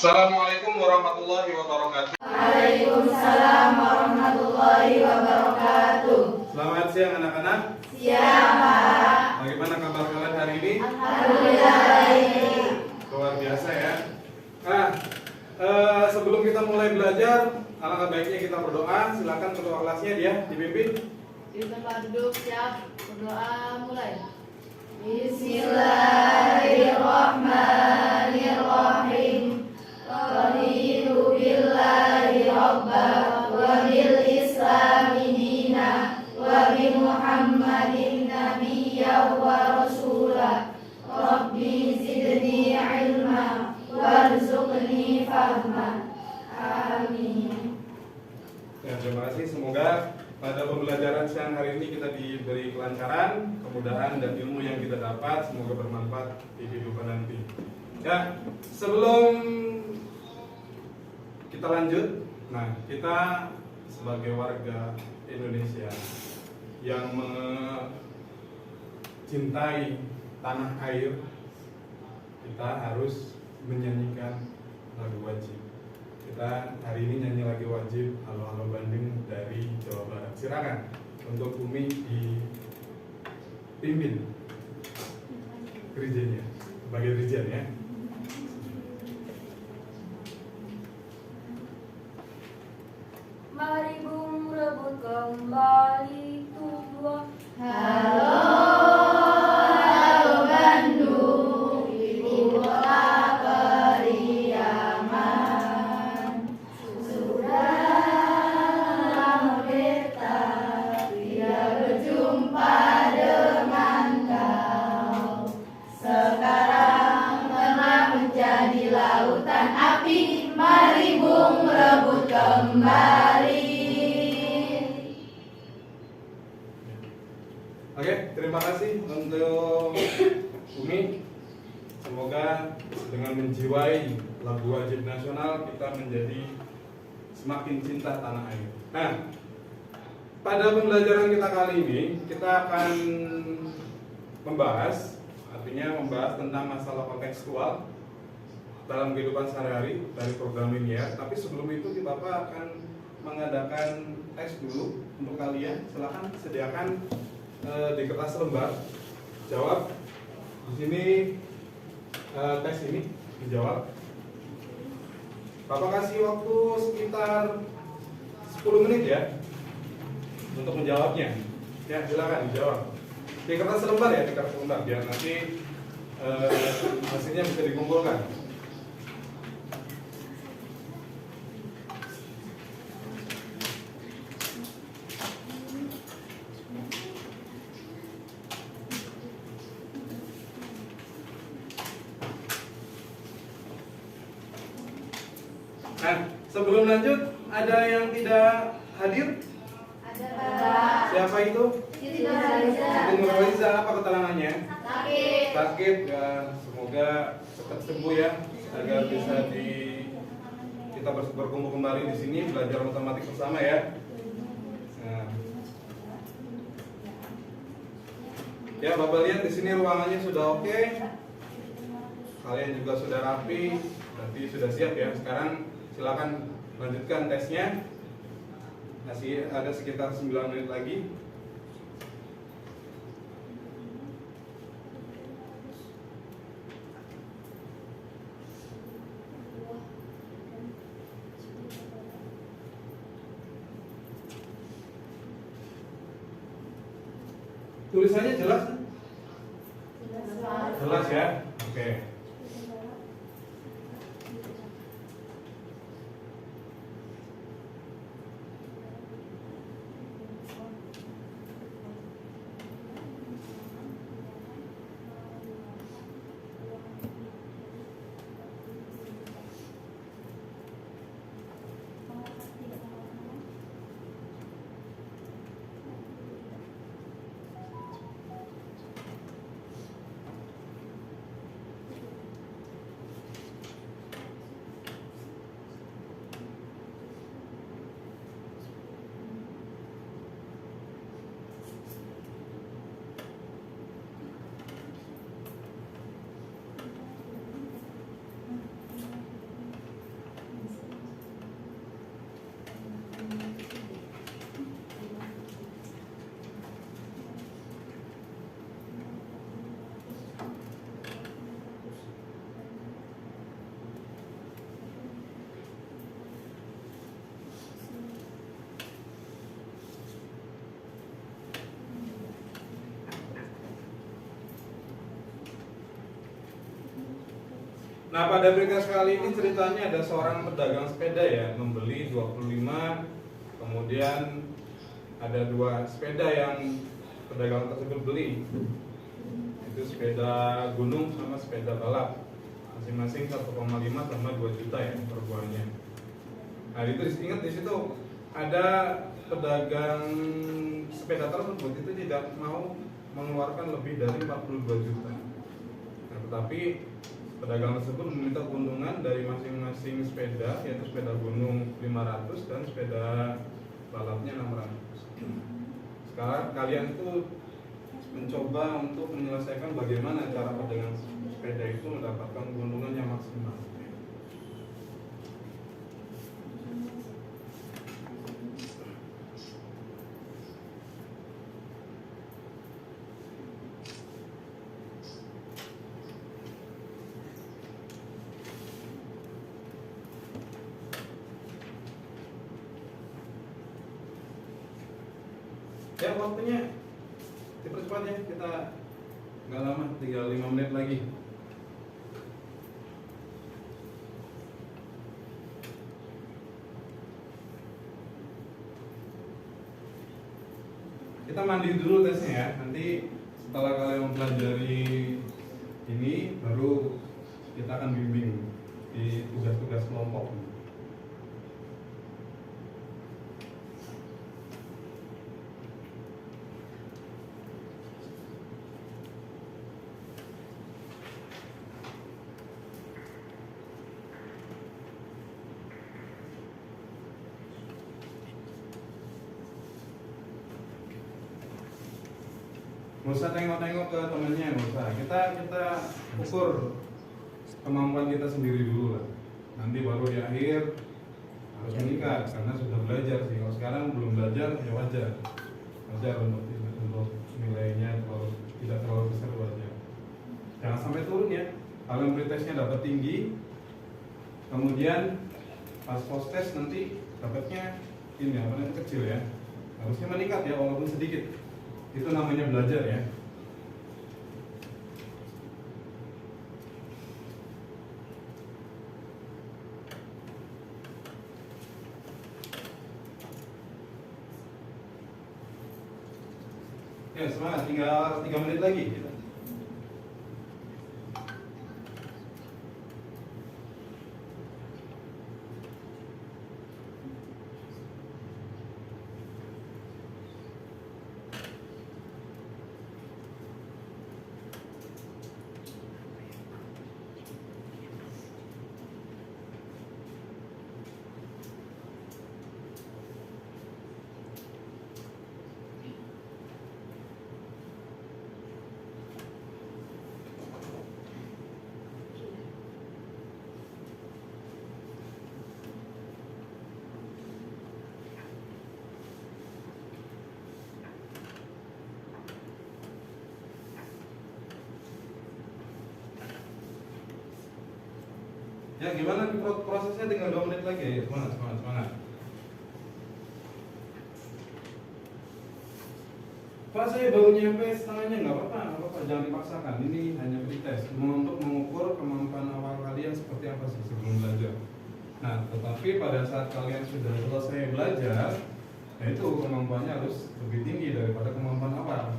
Assalamualaikum warahmatullahi wabarakatuh. Waalaikumsalam warahmatullahi wabarakatuh. Selamat siang anak-anak. Siang, Pak. Bagaimana kabar kalian hari ini? Alhamdulillah baik. Luar biasa ya. Sebelum kita mulai belajar, alangkah baiknya kita berdoa. Silakan ketua kelasnya dia dipimpin. Di tempat duduk siap, berdoa mulai. Bismillahirrahmanirrahim. Raditu billahi rabba wa bil islami dina wa bi Muhammadin nabiyya wa rasula. Rabbi zidni ilma warzuqni fahma. Amin. Ya, terima kasih. Semoga pada pembelajaran siang hari ini kita diberi kelancaran, kemudahan dan ilmu yang kita dapat semoga bermanfaat di kehidupan nanti. Ya, sebelum kita lanjut, kita sebagai warga Indonesia yang mencintai tanah air, kita harus menyanyikan lagu wajib. Kita hari ini nyanyi lagi wajib Halo Halo Bandung dari Jawa Barat. Silakan untuk Umi dipimpin gereja sebagai dirijen ya. Mari bung rebut kembali tua. Halo, halo Bandung, ibu kota periaman. Sudah merdeka, tidak berjumpa dengan kau. Sekarang telah menjadi lautan api. Mari bung rebut kembali. Oke, terima kasih untuk Umi. Semoga dengan menjiwai lagu wajib nasional kita menjadi semakin cinta tanah air. Nah, pada pembelajaran kita kali ini kita akan membahas tentang masalah kontekstual dalam kehidupan sehari-hari dari program ini ya. Tapi sebelum itu Bapak akan mengadakan tes dulu untuk kalian. Silakan sediakan di kertas lembar jawab di sini tes ini dijawab. Bapak kasih waktu sekitar 10 menit ya untuk menjawabnya. Ya silakan dijawab di kertas lembar ya, di kertas lembar biar nanti hasilnya bisa dikumpulkan. Nah, sebelum lanjut, ada yang tidak hadir? Ada. Siapa itu? Siti Nurhaliza. Siti Nurhaliza, apa keterangannya? Sakit. Sakit, ya. Semoga cepat sembuh ya, agar bisa kita berkumpul kembali di sini belajar matematik bersama ya. Nah. Ya, Bapak lihat di sini ruangannya sudah oke. Kalian juga sudah rapi, berarti sudah siap ya. Sekarang silakan lanjutkan tesnya. Masih ada sekitar 9 menit lagi. Tulisannya jelas? Jelas ya? Oke. Nah, pada berita kali ini ceritanya ada seorang pedagang sepeda ya, membeli 25, kemudian ada 2 sepeda yang pedagang tersebut beli. Itu sepeda gunung sama sepeda balap. Masing-masing 1,5 sama 2 juta ya per buahnya. Nah, itu ingat di situ ada pedagang sepeda tersebut itu tidak mau mengeluarkan lebih dari 42 juta. Nah, tetapi pedagang tersebut meminta keuntungan dari masing-masing sepeda, yaitu sepeda gunung 500 dan sepeda balapnya 600. Sekarang kalian itu mencoba untuk menyelesaikan bagaimana cara pedagang sepeda itu mendapatkan keuntungan yang maksimal. Ya, waktunya dipercepat ya, kita nggak lama, tinggal 5 menit lagi. Kita mandi dulu tesnya ya, nanti setelah kalian mempelajari ini baru kita akan bimbing di tugas-tugas kelompok. Nggak usah tengok-tengok ke temennya, nggak usah. Kita ukur kemampuan kita sendiri dulu lah. Nanti baru di akhir harus meningkat karena sudah belajar sih. Kalau sekarang belum belajar ya wajar untuk nilainya tidak terlalu besar, wajar. Jangan sampai turun ya. Kalau pretestnya dapat tinggi, kemudian pas post test nanti dapatnya ini kecil ya. Harusnya meningkat ya walaupun sedikit. Itu namanya belajar ya. Ya, semangat, tinggal 3 menit lagi. Ya, gimana prosesnya, tinggal 2 menit lagi ya. Semangat. Pak, saya baru nyampe setengahnya, nggak apa-apa, jangan dipaksakan. Ini hanya pretest untuk mengukur kemampuan awal kalian seperti apa sih sebelum belajar. Nah, tetapi pada saat kalian sudah selesai belajar, nah itu kemampuannya harus lebih tinggi daripada kemampuan awal.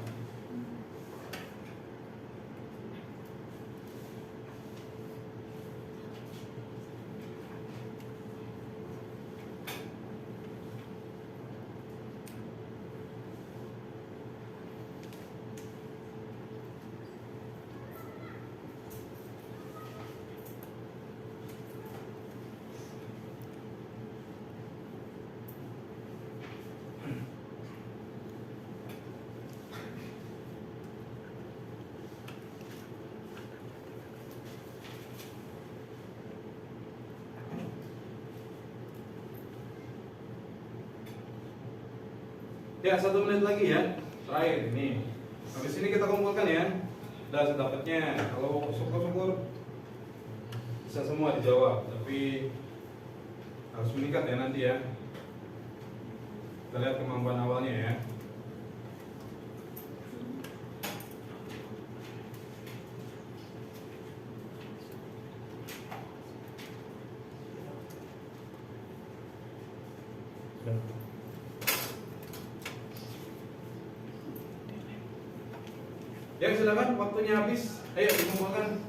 Ya, 1 menit lagi ya. Terakhir ini. Habis ini kita kumpulkan ya. Udah sedapatnya. Kalau syukur-syukur bisa semua dijawab, tapi harus meningkat ya nanti ya. Kita lihat kemampuan awalnya ya. Ya silakan, waktunya habis. Ayo dikumpulkan.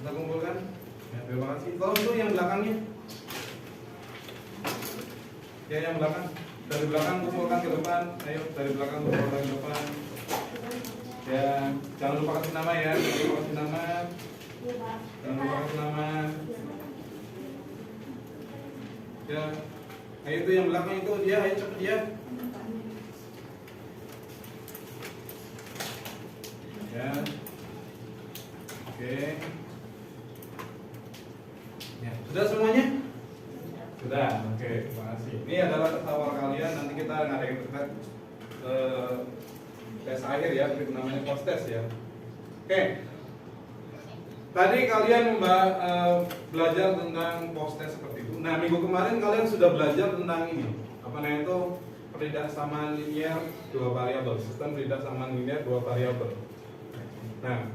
Kita kumpulkan. Ya, terima kasih. Kalau itu yang belakangnya. Ya yang belakang. Dari belakang kumpulkan ke depan. Ayo dari belakang kumpulkan ke depan. Ya, jangan lupa kasih nama ya. Jangan lupa kasih nama. Jangan lupa kasih nama. Ya. Ayo itu yang belakang itu dia, ayo cepet dia. Ya. Oke. Ya, sudah semuanya? Sudah. Oke, terima kasih. Ini adalah tes awal kalian, nanti kita ngadain tes akhir ya, itu namanya post test ya. Oke. Tadi kalian belajar tentang post test seperti itu. Nah, minggu kemarin kalian sudah belajar tentang ini. Apa namanya itu? Perindaksamaan linear dua variabel, sistem perindaksamaan linear dua variabel. Nah,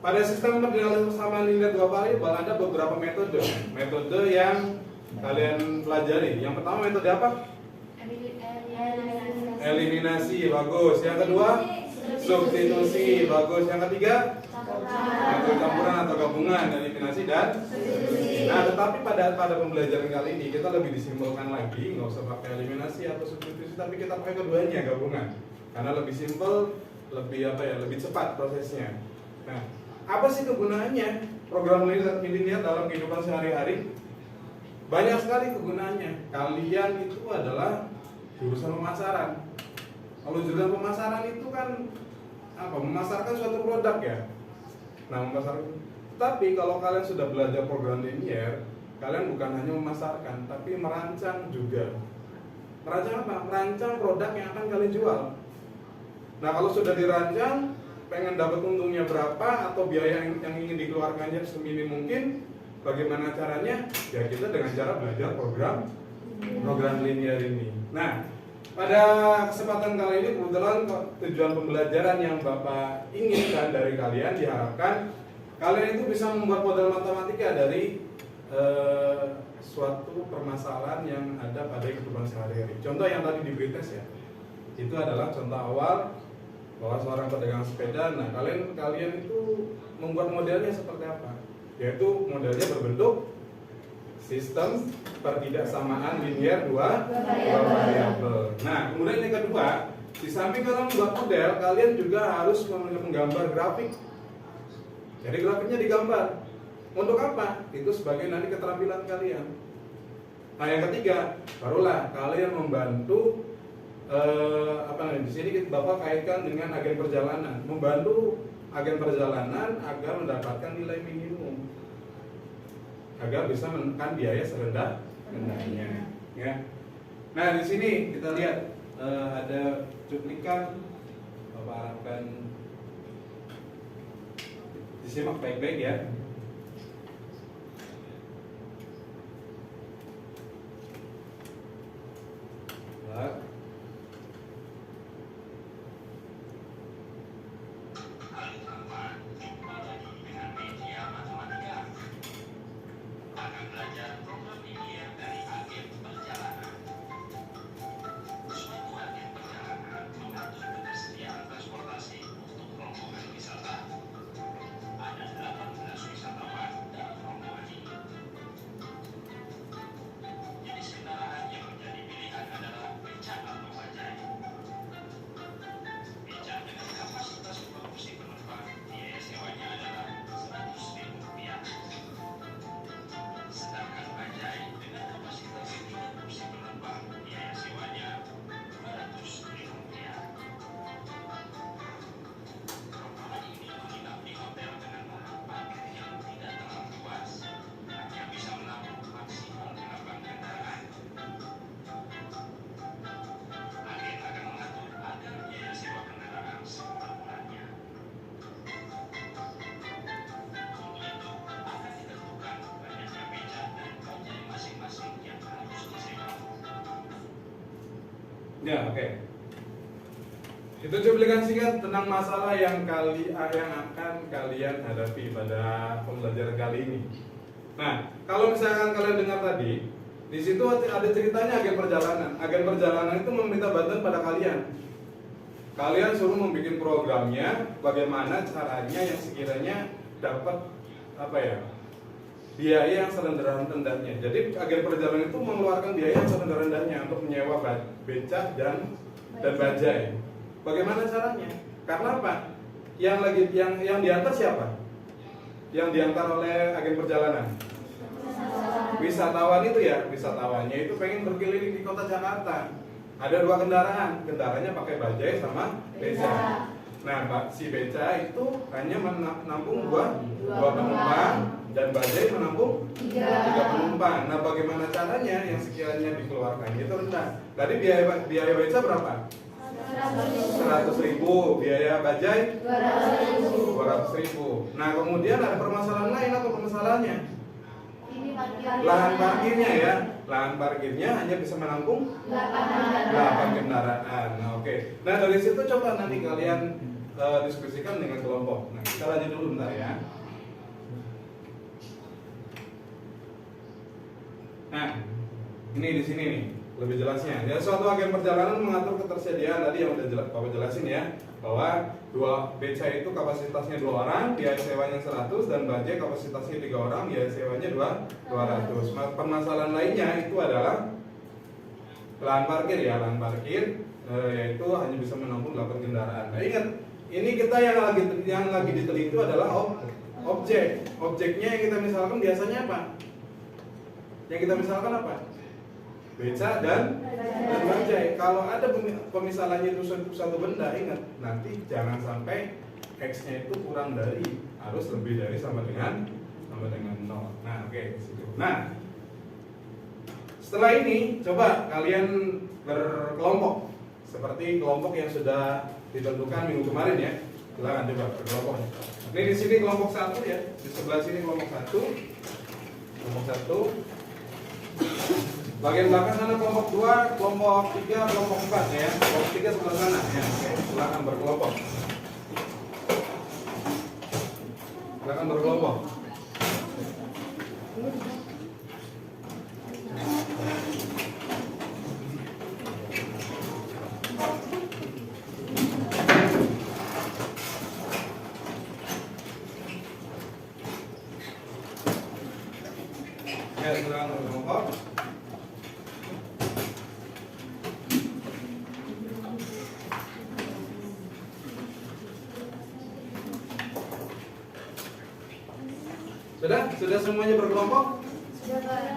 pada sistem perindaksamaan linear dua variabel ada beberapa metode. Metode yang kalian pelajari. Yang pertama metode apa? Eliminasi, bagus. Yang kedua, substitusi, bagus. Yang ketiga, metode campuran atau gabungan, eliminasi dan substitusi. Nah, tetapi pada pembelajaran kali ini kita lebih disimpulkan lagi, nggak usah pakai eliminasi atau substitusi, tapi kita pakai keduanya, gabungan. Karena lebih simpel, lebih lebih cepat prosesnya. Nah, apa sih kegunaannya program linear dalam kehidupan sehari-hari? Banyak sekali kegunaannya. Kalian itu adalah jurusan pemasaran. Kalau jurusan pemasaran itu kan memasarkan suatu produk ya. Nah, memasarkan. Tapi kalau kalian sudah belajar program linear, kalian bukan hanya memasarkan, tapi merancang juga. Merancang apa? Merancang produk yang akan kalian jual. Nah, kalau sudah dirancang, pengen dapat untungnya berapa atau biaya yang ingin dikeluarkannya seminim mungkin, bagaimana caranya? Ya kita dengan cara belajar program linear ini. Nah, pada kesempatan kali ini kebetulan tujuan pembelajaran yang Bapak inginkan dari kalian, diharapkan kalian itu bisa membuat model matematika dari suatu permasalahan yang ada pada kehidupan sehari-hari. Contoh yang tadi diberi tes ya, itu adalah contoh awal bahwa seorang pedagang sepeda. Nah, kalian itu membuat modelnya seperti apa? Yaitu modelnya berbentuk sistem pertidaksamaan linear dua variabel. Nah, kemudian yang kedua, di samping kalian membuat model, kalian juga harus menggambar grafik. Jadi grafiknya digambar. Untuk apa? Itu sebagai nanti keterampilan kalian. Nah, yang ketiga, barulah kalian membantu di sini Bapak kaitkan dengan agen perjalanan, membantu agen perjalanan agar mendapatkan nilai minimum, agar bisa menekan biaya serendah-rendahnya. Ya. Nah, di sini kita lihat ada cuplikan, Bapak harapkan disimak baik-baik ya. Baik. Ya, oke. Itu cuplikan singkat tentang masalah yang akan kalian hadapi pada pembelajaran kali ini. Nah, kalau misalkan kalian dengar tadi, Di situ ada ceritanya agen perjalanan. Agen perjalanan itu meminta bantuan pada kalian. Kalian suruh membuat programnya, bagaimana caranya yang sekiranya dapat apa ya, biaya yang serendah-rendahnya. Jadi agen perjalanan itu mengeluarkan biaya yang serendah-rendahnya untuk menyewa becak dan bajai. Bagaimana caranya? Karena apa? Yang diantar siapa? Yang diantar oleh agen perjalanan. Wisatawan itu ya, wisatawannya itu pengen berkeliling di kota Jakarta. Ada 2 kendaraan, kendaraannya pakai bajai sama beca. Nah, si beca itu hanya menampung 2 penumpang dan bajai menampung 3 penumpang. Nah, bagaimana caranya yang sekiranya dikeluarkan itu rendah. Tadi biaya beca berapa? 100.000, biaya bajai 200.000. Nah, kemudian ada permasalahan lain. Apa permasalahannya? Lahan parkirnya ya, lahan parkirnya hanya bisa menampung 8 kendaraan. Nah, oke. Nah, dari situ coba nanti kalian diskusikan dengan kelompok. Nah, kita lanjut dulu bentar ya. Nah, ini di sini nih lebih jelasnya. Ya, suatu agen perjalanan mengatur ketersediaan tadi yang udah Bapak jelasin ya, bahwa 2 beca itu kapasitasnya 2 orang, biaya sewanya 100, dan bajai kapasitasnya 3 orang, biaya sewanya 200. Permasalahan lainnya itu adalah lahan parkir ya, lahan parkir yaitu hanya bisa menampung 8 kendaraan. Nah, ingat, ini kita yang lagi diteliti itu adalah objek. Objeknya yang kita misalkan biasanya apa? Yang kita misalkan apa? Beca dan bajai. Kalau ada pemisalannya itu satu benda, ingat nanti jangan sampai X-nya itu kurang dari, harus lebih dari sama dengan 0. Nah, oke. Nah, setelah ini coba kalian berkelompok seperti kelompok yang sudah ditentukan minggu kemarin ya. Silakan coba berkelompok. Ini di sini kelompok 1 ya, di sebelah sini kelompok 1. Kelompok 1. Bagian belakang sana kelompok 2, kelompok 3, kelompok 4 ya. Kelompok 3 sebelah sana ya. Oke, silakan berkelompok. Silakan berkelompok. Ya, silakan berkelompok. Sudah semuanya berkelompok? Sudah.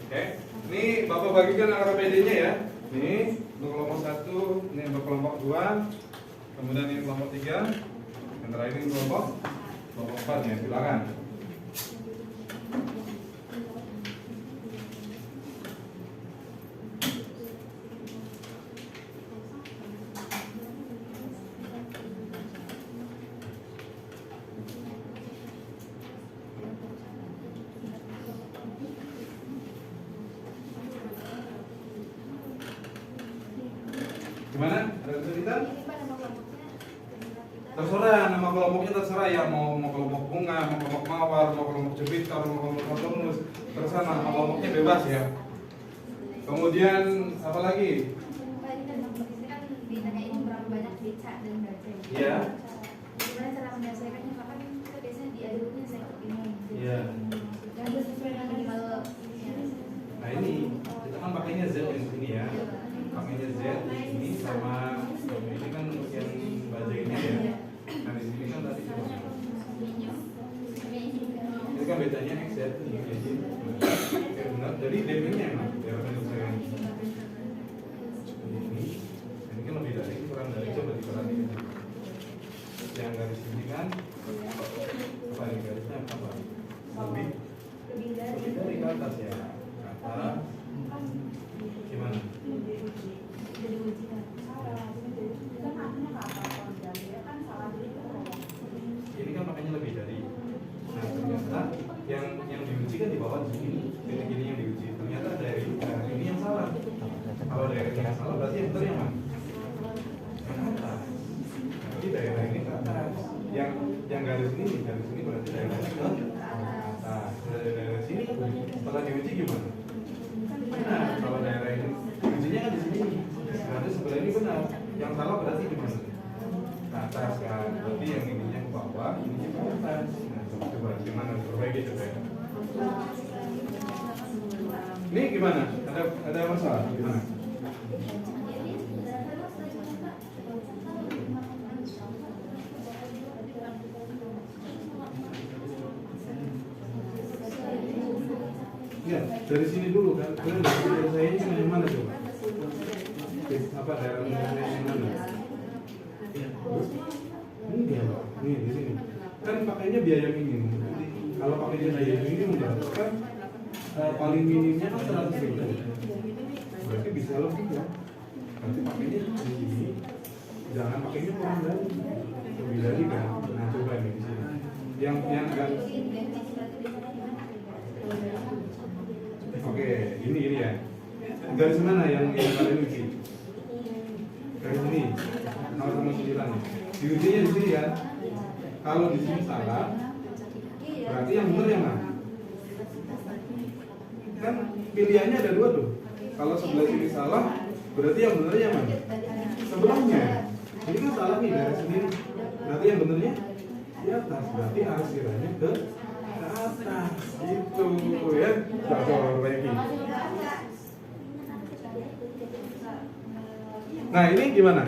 Oke, ini Bapak bagikan RPD-nya ya. Ini untuk kelompok 1, ini untuk kelompok 2, kemudian ini kelompok 3, yang terakhir ini kelompok 4 ya. Silakan. Gimana? Ada kesulitan? Terserah, nama kelompoknya terserah ya, mau kelompok bunga, mau kelompok mawar, mau kelompok cebitar, mau kelompok kotomus, terserah, nama kelompoknya bebas ya. Kemudian apa lagi? Tadi kan ditanyain berapa banyak beca dan bajai. Iya. Gimana cara menyelesaikannya? Kapan kita biasanya diadunya saya ini. Iya. Dan sesuai dengan minimal. Nah ini kita kan pakainya Z yang sini ya, pakainya Z ini sama ini kan yang bajai ini ya. Nah di sini kan tadi ini kan bedanya X ya, ini jadi benar. Jadi deminya emang biar saya ini kan lebih dari kurang dari, coba diperhatikan. Yang garis ini kan apa ini garisnya apa? Lebih dari ke atas ya. Atas gimana? Ini kan makanya lebih dari. Nah ternyata yang diuji kan di bawah. dari sini berarti daerahnya ke atas. Dari daerah sini setelah diuji gimana? Benar, kalau daerah ini ujinya kan di sini. Berarti sebelah ini benar. Yang salah berarti gimana? Ke atas kan. Berarti yang ininya ke bawah, ininya ke atas. Nah, coba gimana? Perbaiki coba ya. Ini gimana? Ada masalah? Gimana? Ya, dari sini dulu kan. Kalian dari saya ini yang mana coba? Apa daerah yang mana? Ini dia, Pak. Nih di sini. Kan pakainya biaya minimum. Kalau pakai biaya minimum berarti kan paling minimnya kan 100.000. Berarti bisa lebih ya. Berarti pakainya di sini. Jangan pakainya kurang dari lebih dari kan. Nah coba nih di sini. Yang kan. Oke, ini ya. Garis mana yang kalian uji? Garis ini. 0,9. Diujinya di sini ya. Kalau di sini salah, berarti yang benar yang mana? Kan pilihannya ada dua tuh. Kalau sebelah sini salah, berarti yang benar yang mana? Sebelahnya. Ini kan salah nih dari sini. Berarti yang benernya di atas. Berarti arah sirahnya ke atas. Gitu ya. Coba lagi. Nah ini gimana?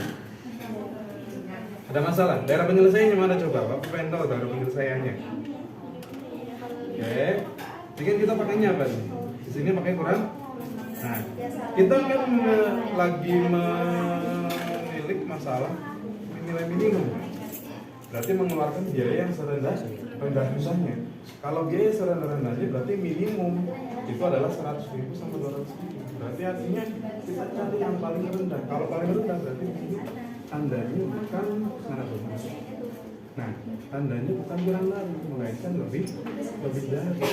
Ada masalah? Daerah penyelesaiannya mana coba? Bapak pengen tahu daerah penyelesaiannya. Oke. Jadi kan kita pakainya apa nih? Di sini pakai kurang. Nah, kita kan lagi menilik masalah nilai minimum. Berarti mengeluarkan biaya yang serendah-rendahnya. Kalau biaya serendah-rendahnya berarti minimum itu adalah 100.000 sampai 200.000. Berarti artinya kita cari yang paling rendah. Kalau paling rendah berarti ini tandanya bukan mana tuh? Nah, tandanya bukan kurang dari, melainkan lebih dari.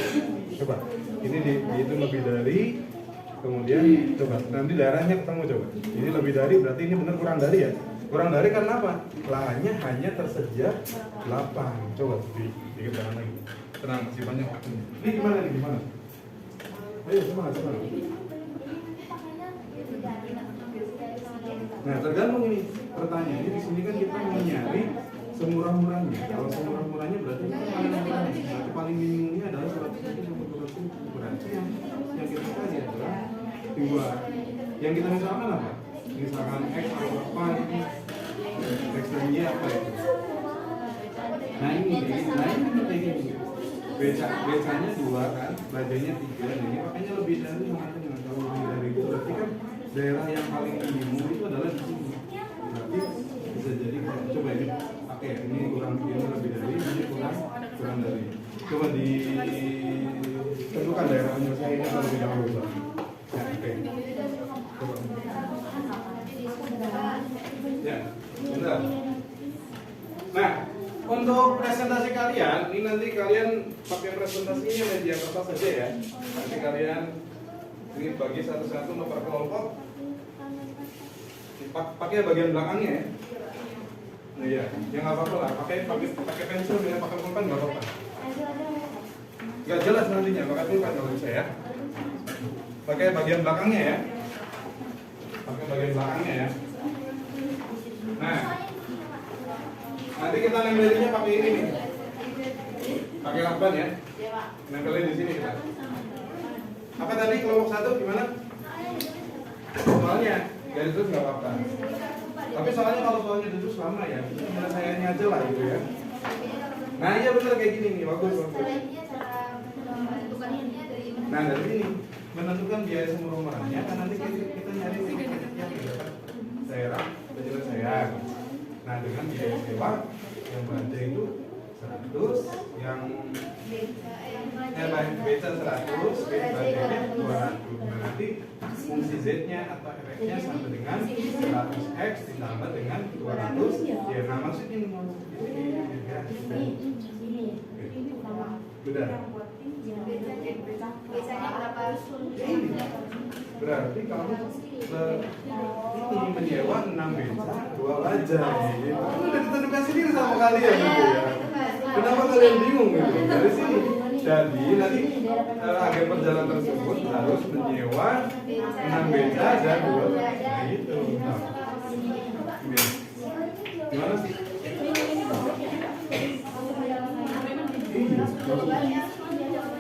Coba, ini itu lebih dari, kemudian coba nanti daerahnya ketemu coba. Ini lebih dari berarti ini benar kurang dari ya. Kurang dari karena apa? Lahannya hanya tersedia 8. Coba dikit jangan lagi. Tenang, masih banyak waktunya. Ini gimana nih? Gimana? Ayo semangat. Nah, tergantung ini pertanyaannya di sini kan kita mau nyari semurah-murahnya. Kalau semurah-murahnya berarti itu paling murahnya. Berarti paling minimumnya adalah 100.000 sampai 200.000. Berarti yang kita cari adalah dua. Yang kita misalkan apa? Misalkan X atau apa ini? X dan Y apa itu? Nah ini kayak gini. Becanya 2 kan, bajanya 3. Ini makanya lebih dari makanya kalau lebih dari itu berarti kan daerah yang paling minimum itu adalah di sini. Berarti bisa jadi coba ini pakai ini kurang ini lebih dari ini kurang dari. Coba ditentukan daerah penyelesaiannya terlebih dahulu. Ya, oke. Coba. Ya, bentar. Nah, untuk presentasi kalian, ini nanti kalian pakai presentasinya media kertas saja ya. Nanti kalian ini bagi satu-satu nomor kelompok. Pakai bagian belakangnya ya. Nah iya, ya nggak apa-apa lah. Pakai pensil, bila pakai pulpen nggak apa-apa. Nggak jelas nantinya, pakai pulpen kalau bisa ya. Pakai bagian belakangnya ya. Pakai bagian belakangnya ya. Nah, nanti kita nempelnya pakai ini nih. Pakai lakban ya. Nempelin di sini kita. Apa tadi kelompok 1 gimana? Soalnya dari terus nggak apa-apa. Tapi soalnya kalau soalnya terus lama ya, penyelesaiannya aja lah gitu ya. Nah iya benar kayak gini nih, bagus. Nah dari sini menentukan biaya semurah-murahnya kan nanti kita nyari daerah penyelesaian. Nah dengan biaya sewa yang belanja itu 100, yang beca 100, belanjanya 200. Nah nanti fungsi Z-nya atau efeknya sama dengan 100x ditambah dengan 200. Ya nah maksudnya ini sudah. Berarti kamu ini menyewa 6 beca 2 bajai. Itu udah ditentukan sendiri sama kalian gitu ya. Kenapa kalian bingung gitu? Dari sini. Jadi nanti agen perjalanan tersebut harus menyewa 6 beca dan 2 nah itu. Nah. Gimana sih? Iya,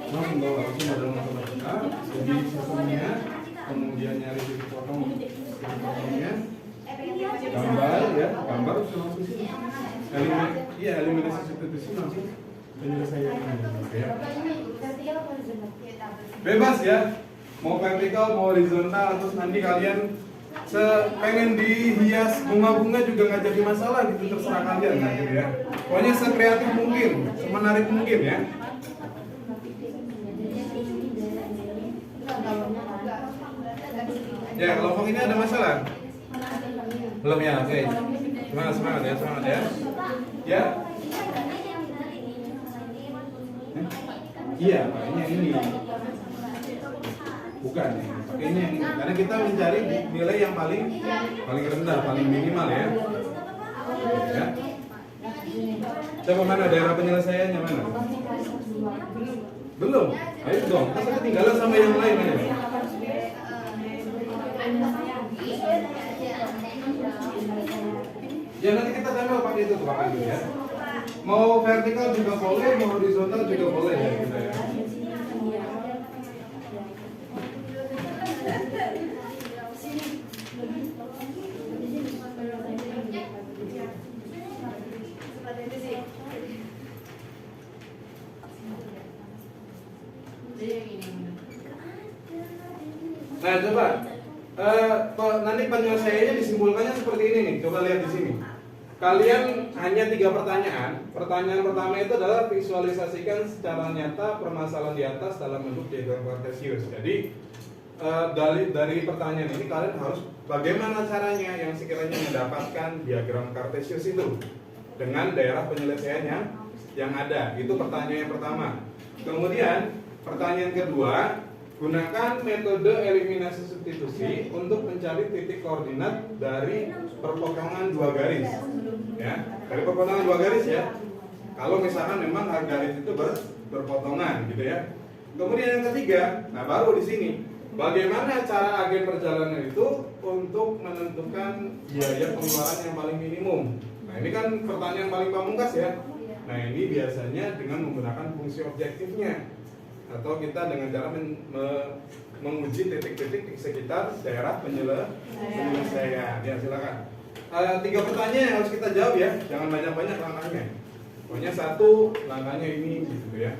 langsung bawa langsung ada matematika, jadi sistemnya, kemudian nyari titik potong, potongnya, gambar ya, gambar langsung sini. Eliminasi substitusi langsung penyelesaian ya. Bebas ya, mau vertikal mau horizontal, terus nanti kalian pengen dihias bunga-bunga juga nggak jadi masalah gitu, terserah kalian nah, gitu ya. Pokoknya sekreatif mungkin, semenarik mungkin ya. Ya, kelompok ini ada masalah? Belum ya, oke. Semangat ya, semangat ya. Ya? Iya, pakainya ini. Bukan ya, pakainya ini. Karena kita mencari nilai yang paling rendah, paling minimal ya. Ya. Coba mana daerah penyelesaiannya mana? Belum. Ayo dong, masa ketinggalan sama yang lain aja. Ya nanti kita tempel pakai itu ya. Mau vertikal juga boleh, mau horizontal juga boleh ya kita ya. Nah coba nanti penyelesaiannya disimpulkannya seperti ini nih. Coba lihat di sini. Kalian hanya 3 pertanyaan. Pertanyaan pertama itu adalah visualisasikan secara nyata permasalahan di atas dalam bentuk diagram kartesius. Jadi dari pertanyaan ini kalian harus bagaimana caranya yang sekiranya mendapatkan diagram kartesius itu dengan daerah penyelesaiannya yang ada. Itu pertanyaan yang pertama. Kemudian pertanyaan kedua, gunakan metode eliminasi substitusi untuk mencari titik koordinat dari perpotongan 2 garis. Ya, dari perpotongan 2 garis ya. Kalau misalkan memang garis itu berpotongan gitu ya. Kemudian yang ketiga, nah baru di sini, bagaimana cara agen perjalanan itu untuk menentukan biaya pengeluaran yang paling minimum. Nah, ini kan pertanyaan paling pamungkas ya. Nah, ini biasanya dengan menggunakan fungsi objektifnya, atau kita dengan cara menguji titik-titik di sekitar daerah penyelesaian. Ya, silakan. 3 pertanyaan yang harus kita jawab ya, jangan banyak-banyak langkahnya. Pokoknya 1 langkahnya ini gitu ya.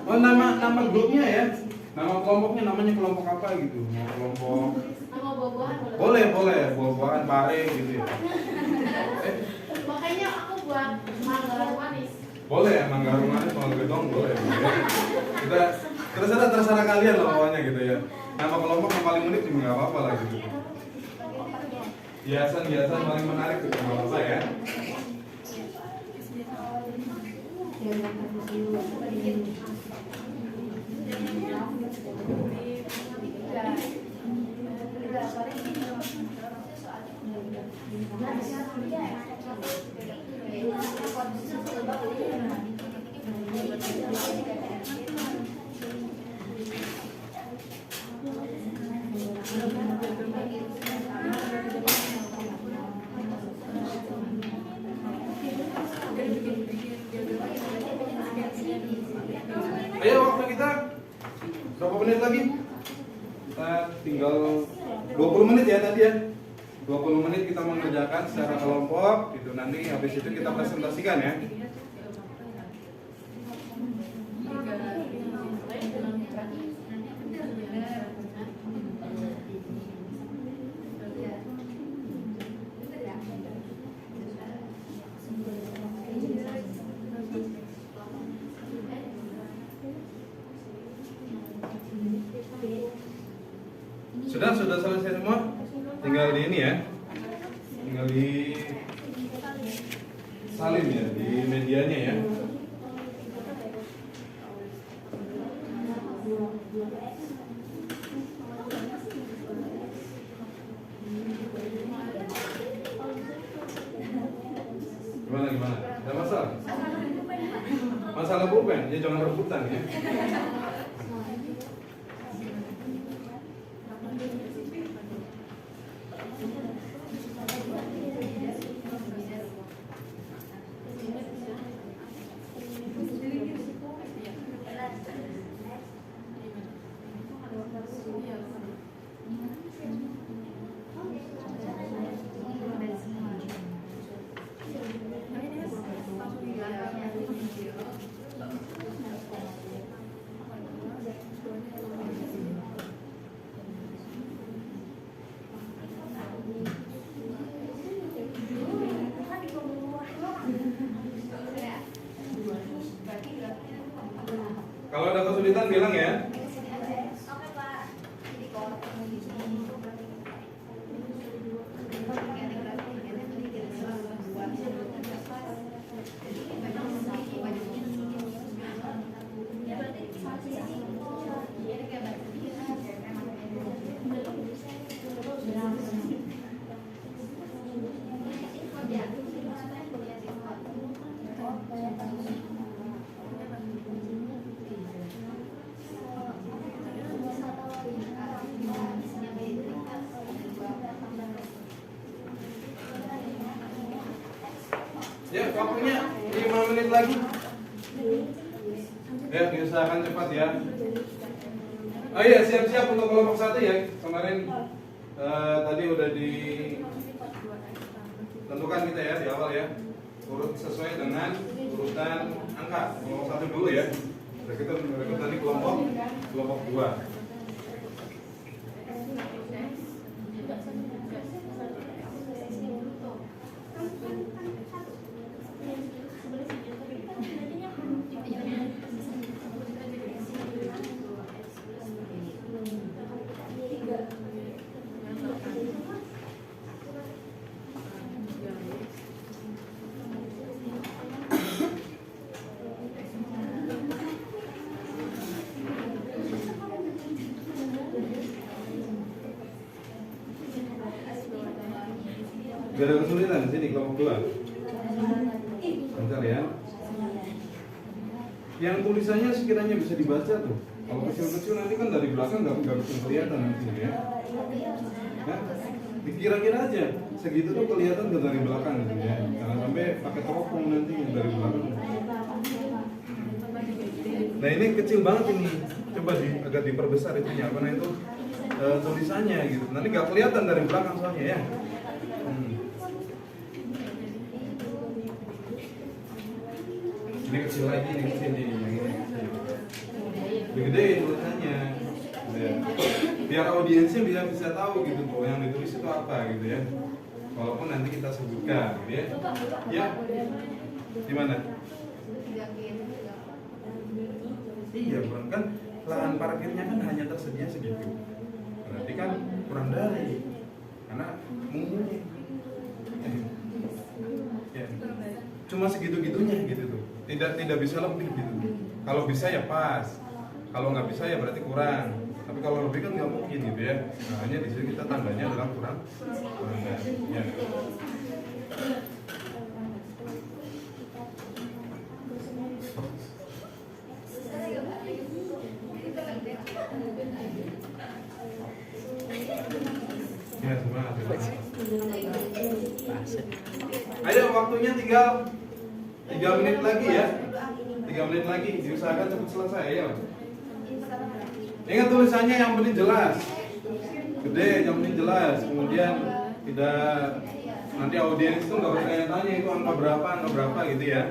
Oh, nama grupnya ya, nama kelompoknya namanya kelompok apa gitu? Mau kelompok? Nama buah-buahan boleh, buah-buahan pare gitu ya. Makanya aku buat mangga manis. Boleh ya, mangga manis, mangga gedong boleh. Ya. Kita terserah kalian lah pokoknya gitu ya. Nama kelompok yang paling unik juga nggak apa-apa lah gitu. Hiasan paling menarik juga nggak apa-apa ya. Ayo, waktu kita berapa menit lagi? Kita tinggal 20 menit ya tadi ya. 20 menit kita mengerjakan secara kelompok gitu. Nanti habis itu kita presentasikan ya. Sudah selesai semua? Tinggal di ini ya. Tinggal di salin ya, di medianya ya. Gimana? Ada masalah? Masalah pulpen? Ya jangan rebutan ya. Kalau ada kesulitan bilang ya. Oke Pak. Ya, waktunya 5 menit lagi. Ya, diusahakan cepat ya. Oh iya, siap-siap untuk kelompok 1 ya. Kemarin tadi udah ditentukan kita ya di awal ya. Urut sesuai dengan urutan angka. Kelompok 1 dulu ya. Kita berikut nanti kelompok 2. Gak ada kesulitan di sini kelompok 2. Bentar ya. Yang tulisannya sekiranya bisa dibaca tuh. Kalau kecil-kecil nanti kan dari belakang nggak bisa kelihatan nanti ya. Nah, dikira-kira aja segitu tuh kelihatan tuh dari belakang gitu ya. Jangan sampai pakai teropong nanti yang dari belakang. Nah ini kecil banget ini. Coba agak diperbesar itunya karena itu tulisannya gitu. Nanti nggak kelihatan dari belakang soalnya ya. Ini kecil lagi, ini kecil nih, yang ini. Gede tulisannya. Ya. Biar audiensnya bisa tahu gitu bahwa yang ditulis itu apa gitu ya. Walaupun nanti kita sebutkan gitu ya. Ya. Gimana? Iya, kan lahan parkirnya kan hanya tersedia segitu. Berarti kan kurang dari. Karena mungkin ya. Cuma segitu-gitunya gitu tuh. Tidak bisa lebih gitu. Kalau bisa ya pas. Kalau nggak bisa ya berarti kurang. Tapi kalau lebih kan nggak mungkin gitu ya. Nah, hanya di sini kita tandanya adalah kurang dari. Ya. Ya, semangat. Ayo waktunya tinggal 3 menit lagi ya. 3 menit lagi, diusahakan cepat selesai ya. Ingat tulisannya yang penting jelas. Gede, yang penting jelas. Kemudian tidak nanti audiens itu nggak bertanya-tanya itu angka berapa gitu ya.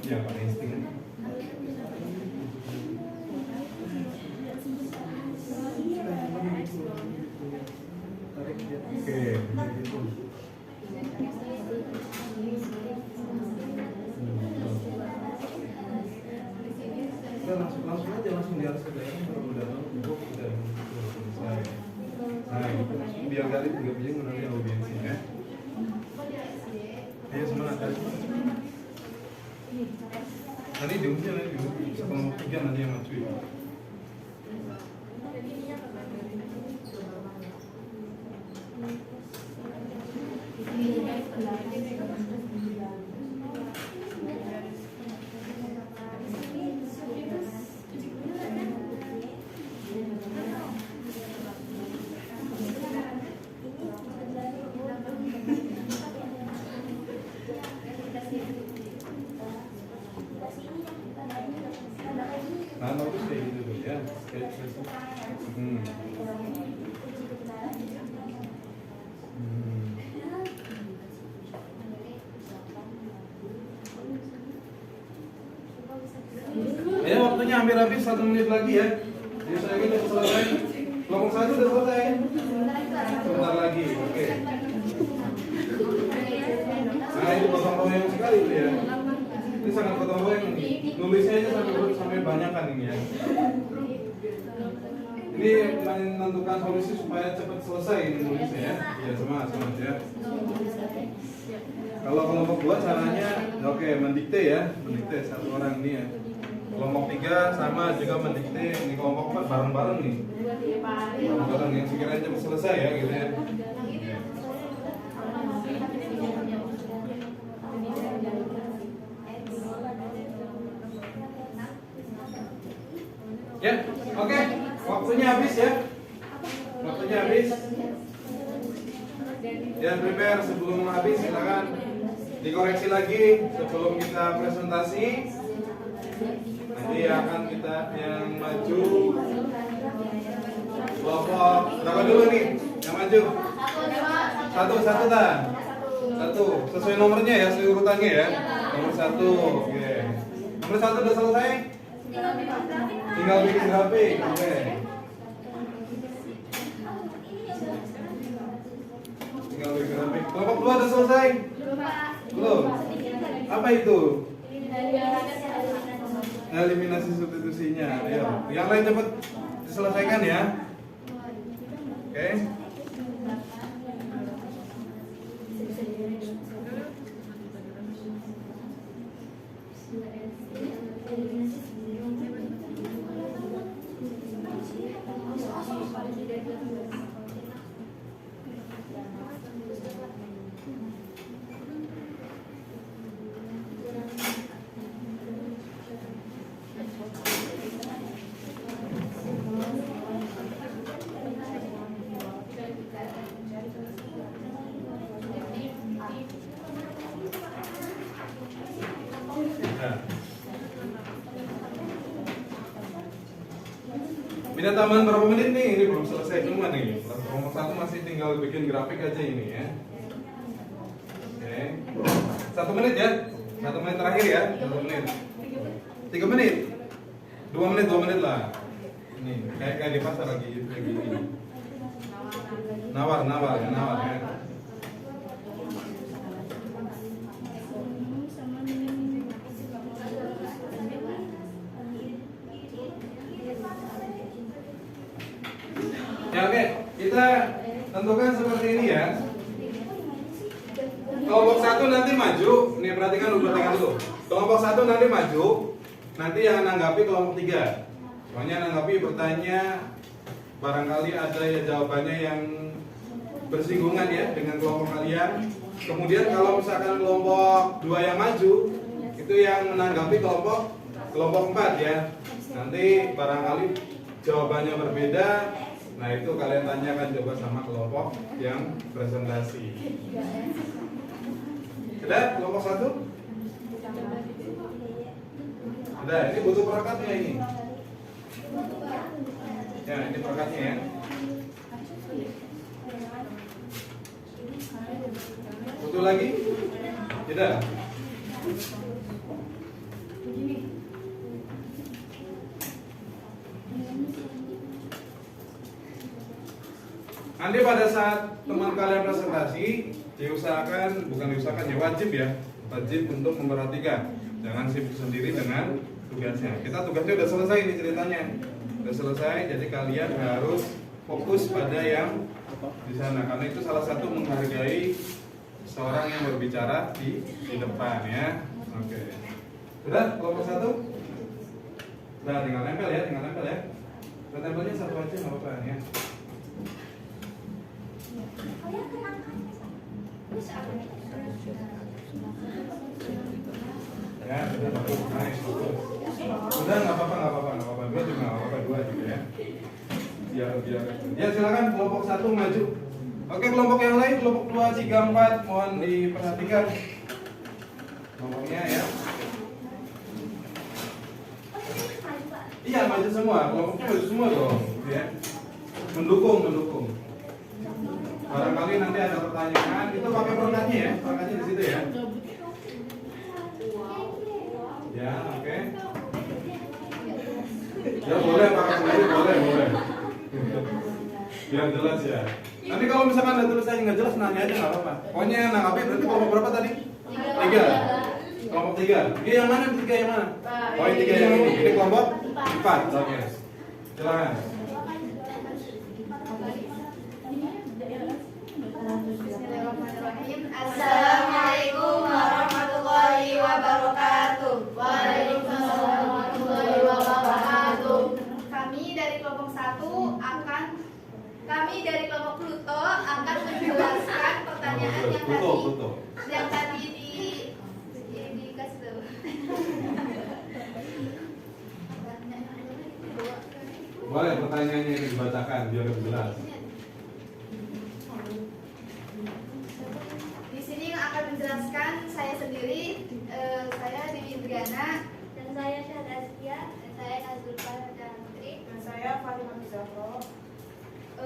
Ya, Pak Insting. Oke. Udah langsung aja langsung di atas daerah baru udah selesai. Nah, itu langsung biar kali 3 biji mengenai audiensi ya. Ayo semangat kan. Nanti diundi nanti bisa kelompok 3 nanti yang maju ya. Nah, bagus kayak gitu tuh ya. Kayak gitu. Ya, waktunya hampir habis, 1 menit lagi ya. Jadi saya udah selesai. Kelompok 1 udah selesai. Sebentar lagi, oke. Nah, itu gotong royong sekali tuh ya. Ini sangat gotong royong nih. Nulisnya aja sampai banyak kan ini ya. Ini menentukan solusi supaya cepat selesai ini nulisnya ya. Ya, semangat ya. Kalau kelompok 2 caranya oke, mendikte ya. Mendikte satu orang ini ya. Kelompok 3 sama juga mendikte. Ini kelompok 4 bareng-bareng nih. Bareng yang sekiranya cepat selesai ya gitu ya. Ya, oke. Waktunya habis ya. Waktunya habis. Ya, prepare sebelum habis silakan dikoreksi lagi sebelum kita presentasi. Nanti akan kita yang maju kelompok berapa dulu nih yang maju? Satu dah. Satu sesuai nomornya ya, sesuai urutannya ya. Nomor 1, oke. Nomor 1 udah selesai? Tinggal bikin grafik, oke. Tinggal bikin grafik. Kelompok 2 udah selesai? Belum. Apa itu? Eliminasi substitusinya. Ayo, yang lain cepat diselesaikan ya. Oke. Minta tambahan berapa menit nih? Ini belum selesai cuma nih. Kelompok 1 masih tinggal bikin grafik aja ini ya. Oke. 1 menit ya. 1 menit terakhir ya. 1 menit. 3 menit. 2 menit, 2 menit lah. Ini kayak di pasar lagi kayak gini. Nawar ya. Ya oke, kita tentukan seperti ini ya. Kelompok 1 nanti maju, nih perhatikan dulu. Kelompok 1 nanti maju, nanti yang nanggapi kelompok 3. Pokoknya nanggapi bertanya, barangkali ada ya jawabannya yang bersinggungan ya dengan kelompok kalian. Kemudian kalau misalkan kelompok 2 yang maju, itu yang menanggapi kelompok 4 ya. Nanti barangkali jawabannya berbeda. Nah itu kalian tanyakan coba sama kelompok yang presentasi. Sudah kelompok 1? Udah, ini butuh perekatnya ini. Ya, ini perekatnya ya. Butuh lagi? Tidak. Nanti pada saat teman kalian presentasi, bukan diusahakan ya, wajib untuk memperhatikan. Jangan sibuk sendiri dengan tugasnya. Kita tugasnya udah selesai ini ceritanya, udah selesai. Jadi kalian harus fokus pada yang di sana, karena itu salah satu menghargai seorang yang berbicara di depan ya. Oke. Sudah kelompok 1? Nah, tinggal nempel ya. Tempelnya satu aja nggak apa-apa ya. Ya, sudah bagus, nice, bagus. Sudah nggak apa-apa, dua juga nggak apa-apa, dua juga ya. Biar. Ya silakan kelompok 1 maju. Oke, kelompok yang lain, kelompok 2, 3, 4, mohon diperhatikan kelompoknya ya. Iya, maju semua, kelompoknya maju semua dong, ya. Mendukung. Barangkali nanti ada pertanyaan, itu pakai perangkatnya ya, perangkatnya di situ ya. Ya, oke. Ya boleh pakai sendiri, boleh. Biar jelas ya. Nanti kalau misalkan ada tulisannya nggak jelas, nanya aja nggak apa-apa. Pokoknya nanggapi berarti kelompok berapa tadi? 3. Kelompok 3. Ini yang mana? 3 yang mana? Oh, yang 3 yang ini. Ini kelompok 4. Oke. Silakan. Bismillahirrahmanirrahim. Assalamualaikum warahmatullahi wabarakatuh. Waalaikumsalam warahmatullahi wabarakatuh. Kami dari kelompok Pluto akan menjelaskan pertanyaan yang tadi dikasih tahu. Boleh pertanyaannya ini dibacakan biar lebih jelas. Di sini yang akan menjelaskan saya sendiri, saya Dewi Indriana, Dan saya Syahad Askia, dan saya Nazul Putri, dan saya Fatimah Zahra.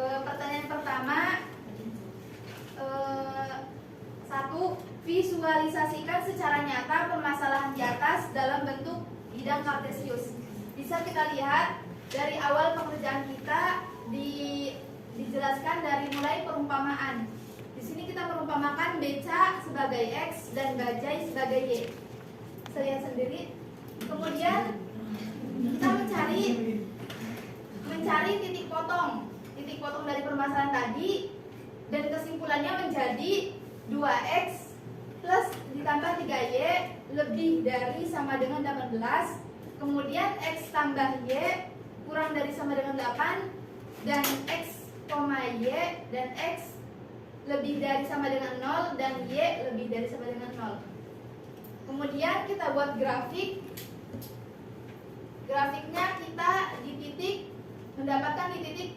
Pertanyaan pertama, 1. Visualisasikan secara nyata permasalahan di atas dalam bentuk bidang kartesius. Bisa kita lihat dari awal pengerjaan kita dijelaskan dari mulai perumpamaan. Di sini kita merumpamakan beca sebagai X dan bajai sebagai Y. Saya lihat sendiri. Kemudian kita mencari titik potong dari permasalahan tadi, dan kesimpulannya menjadi 2X plus ditambah 3Y lebih dari sama dengan 18. Kemudian X tambah Y kurang dari sama dengan 8, dan X, Y dan X lebih dari sama dengan 0, dan Y lebih dari sama dengan 0. Kemudian kita buat grafik. Grafiknya kita mendapatkan di titik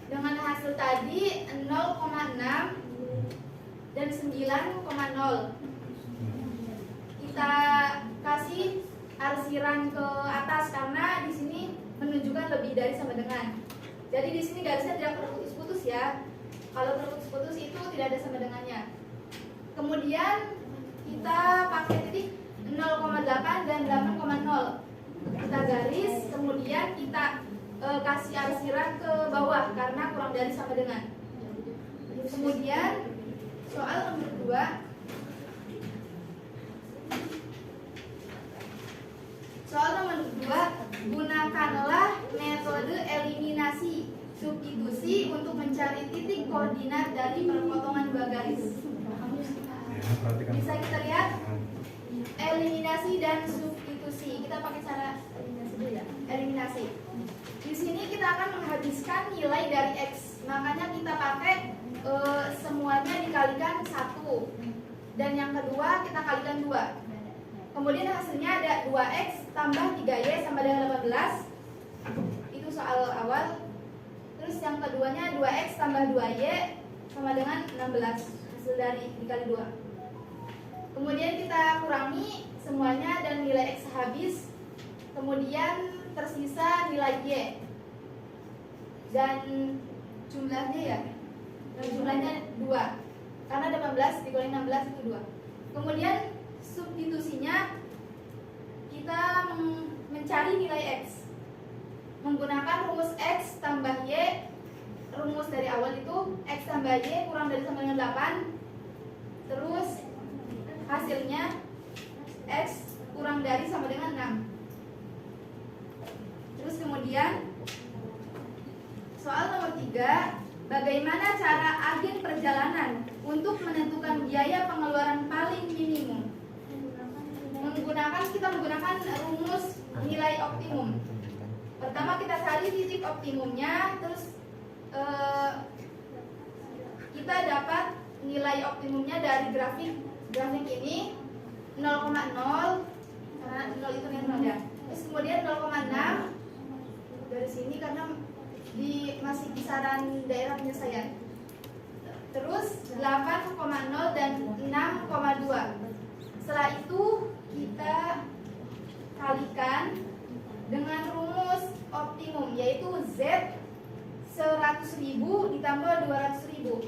dengan hasil tadi 0,6 dan 9,0. Kita kasih arsiran ke atas karena di sini menunjukkan lebih dari sama dengan. Jadi di sini garisnya tidak terputus-putus ya. Kalau terputus-putus itu tidak ada sama dengannya. Kemudian kita pakai titik 0,8 dan 8,0. Kita garis, kemudian kita kasih arsiran ke bawah karena kurang dari sama dengan. Kemudian soal nomor 2. Soal nomor 2, gunakanlah metode eliminasi substitusi untuk mencari titik koordinat dari perpotongan dua garis. Bisa kita lihat eliminasi dan substitusi. Kita pakai cara eliminasi dulu ya. Eliminasi. Di sini kita akan menghabiskan nilai dari X. Makanya kita pakai semuanya dikalikan 1. Dan yang kedua kita kalikan 2. Kemudian hasilnya ada 2X tambah 3Y sama dengan 18. Itu soal awal. Terus yang keduanya 2X tambah 2Y sama dengan 16. Hasil dari dikali 2. Kemudian kita kurangi semuanya dan nilai X habis. Kemudian tersisa nilai Y. Dan jumlahnya ya, jumlahnya 2. Karena 18 dikurangi 16 itu 2. Kemudian substitusinya kita mencari nilai X menggunakan rumus X tambah Y. Rumus dari awal itu X tambah Y kurang dari sama dengan 8. Terus hasilnya X kurang dari sama dengan 6. Terus kemudian soal nomor 3, bagaimana cara agen perjalanan untuk menentukan biaya pengeluaran paling minimum? Kita menggunakan rumus nilai optimum. Pertama kita cari titik optimumnya, terus kita dapat nilai optimumnya dari grafik ini 0,0 karena 0 itu netral ya. Terus kemudian 0,6 dari sini karena masih kisaran daerah penyelesaian. Terus 8,0 dan 6,2. Setelah itu kita kalikan dengan rumus optimum, yaitu Z 100.000 ditambah 200.000.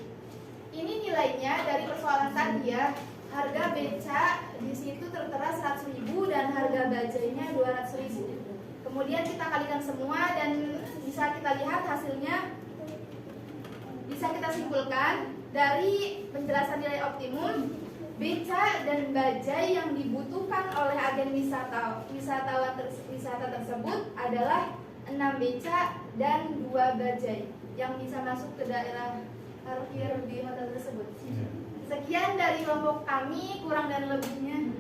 Ini nilainya dari persoalan tadi ya. Harga beca di situ tertera 100.000 dan harga bajainya 200.000. Kemudian kita kalikan semua dan bisa kita lihat hasilnya. Bisa kita simpulkan dari penjelasan nilai optimum, beca dan bajai yang dibutuhkan oleh agen wisata tersebut adalah 6 beca dan 2 bajai yang bisa masuk ke daerah parkir di hotel tersebut. Sekian dari kelompok kami, kurang dan lebihnya.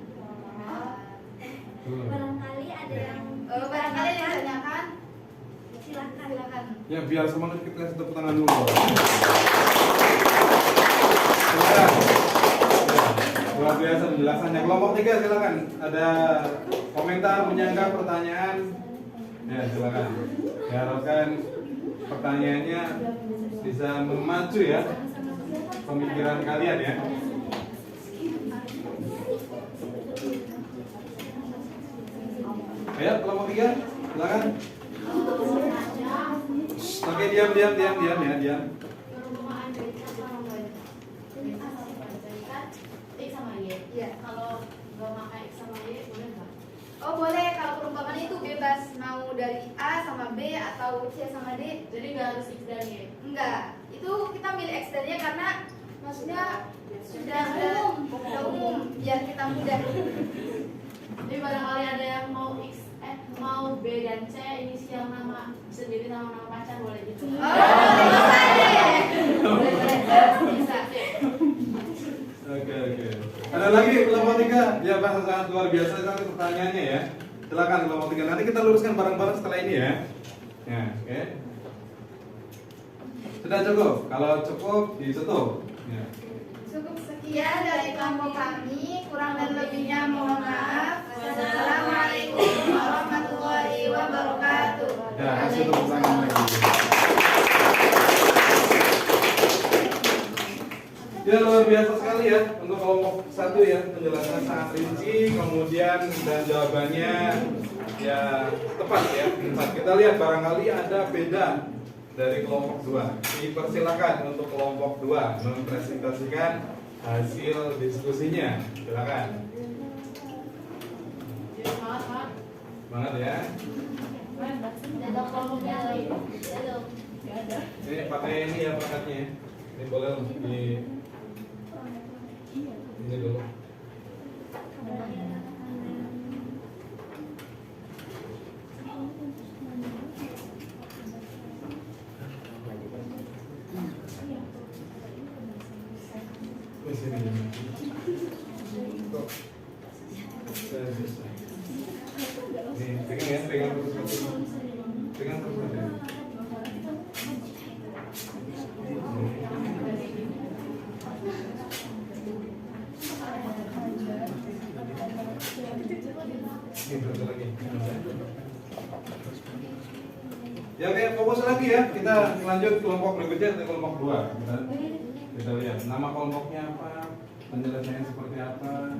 Barangkali ada yang Barangkali yang ditanyakan, silakan. Ya, biar semangat kita kasih tepuk tangan dulu. Silakan. Luar biasa penjelasannya. Kelompok 3 silakan. Ada komentar, menyanggah, pertanyaan? Ya, silakan. Diharapkan pertanyaannya bisa memacu ya pemikiran kalian ya. Ayo, kelompok 3, silakan. Oke, diam ya, diam. X sama Y. Iya. Kalau nggak pakai X sama Y boleh nggak? Oh boleh, kalau perumpamaan itu bebas mau dari A sama B atau C sama D. Jadi nggak harus X dan Y. Enggak, itu kita milih X dan Y karena maksudnya sudah umum biar kita mudah. Jadi barangkali ada yang mau B dan C inisial nama sendiri sama nama pacar boleh gitu. Oh, bisa deh. Bisa. Oke. Ada lagi kelompok 3? Ya, bahasa sangat luar biasa sekali pertanyaannya ya. Silakan kelompok 3. Nanti kita luruskan bareng-bareng setelah ini ya. Ya, oke. Sudah cukup? Kalau cukup ditutup. Ya. Cukup sekian dari kelompok kami, kurang dan lebihnya mohon maaf. Wassalamualaikum warahmatullahi wabarakatuh. Ya, kasih tepuk tangan lagi. Ya, luar biasa sekali ya untuk kelompok 1 ya, penjelasan sangat rinci, kemudian dan jawabannya ya tepat ya. Tepat. Kita lihat barangkali ada beda dari kelompok 2. Dipersilakan untuk kelompok 2 mempresentasikan hasil diskusinya. Silakan. Jadi semangat. Banget ya. Ada kelompoknya lagi. Nggak ada. Ini pakai ini ya perangkatnya. Ini boleh di ini dulu. Nih, pegang ya, pegang terus. Pegang terus ya. Ini berapa lagi? Ya, oke, fokus lagi ya. Kita lanjut kelompok berikutnya, kelompok 2. Kita lihat nama kelompoknya apa, penjelasannya seperti apa.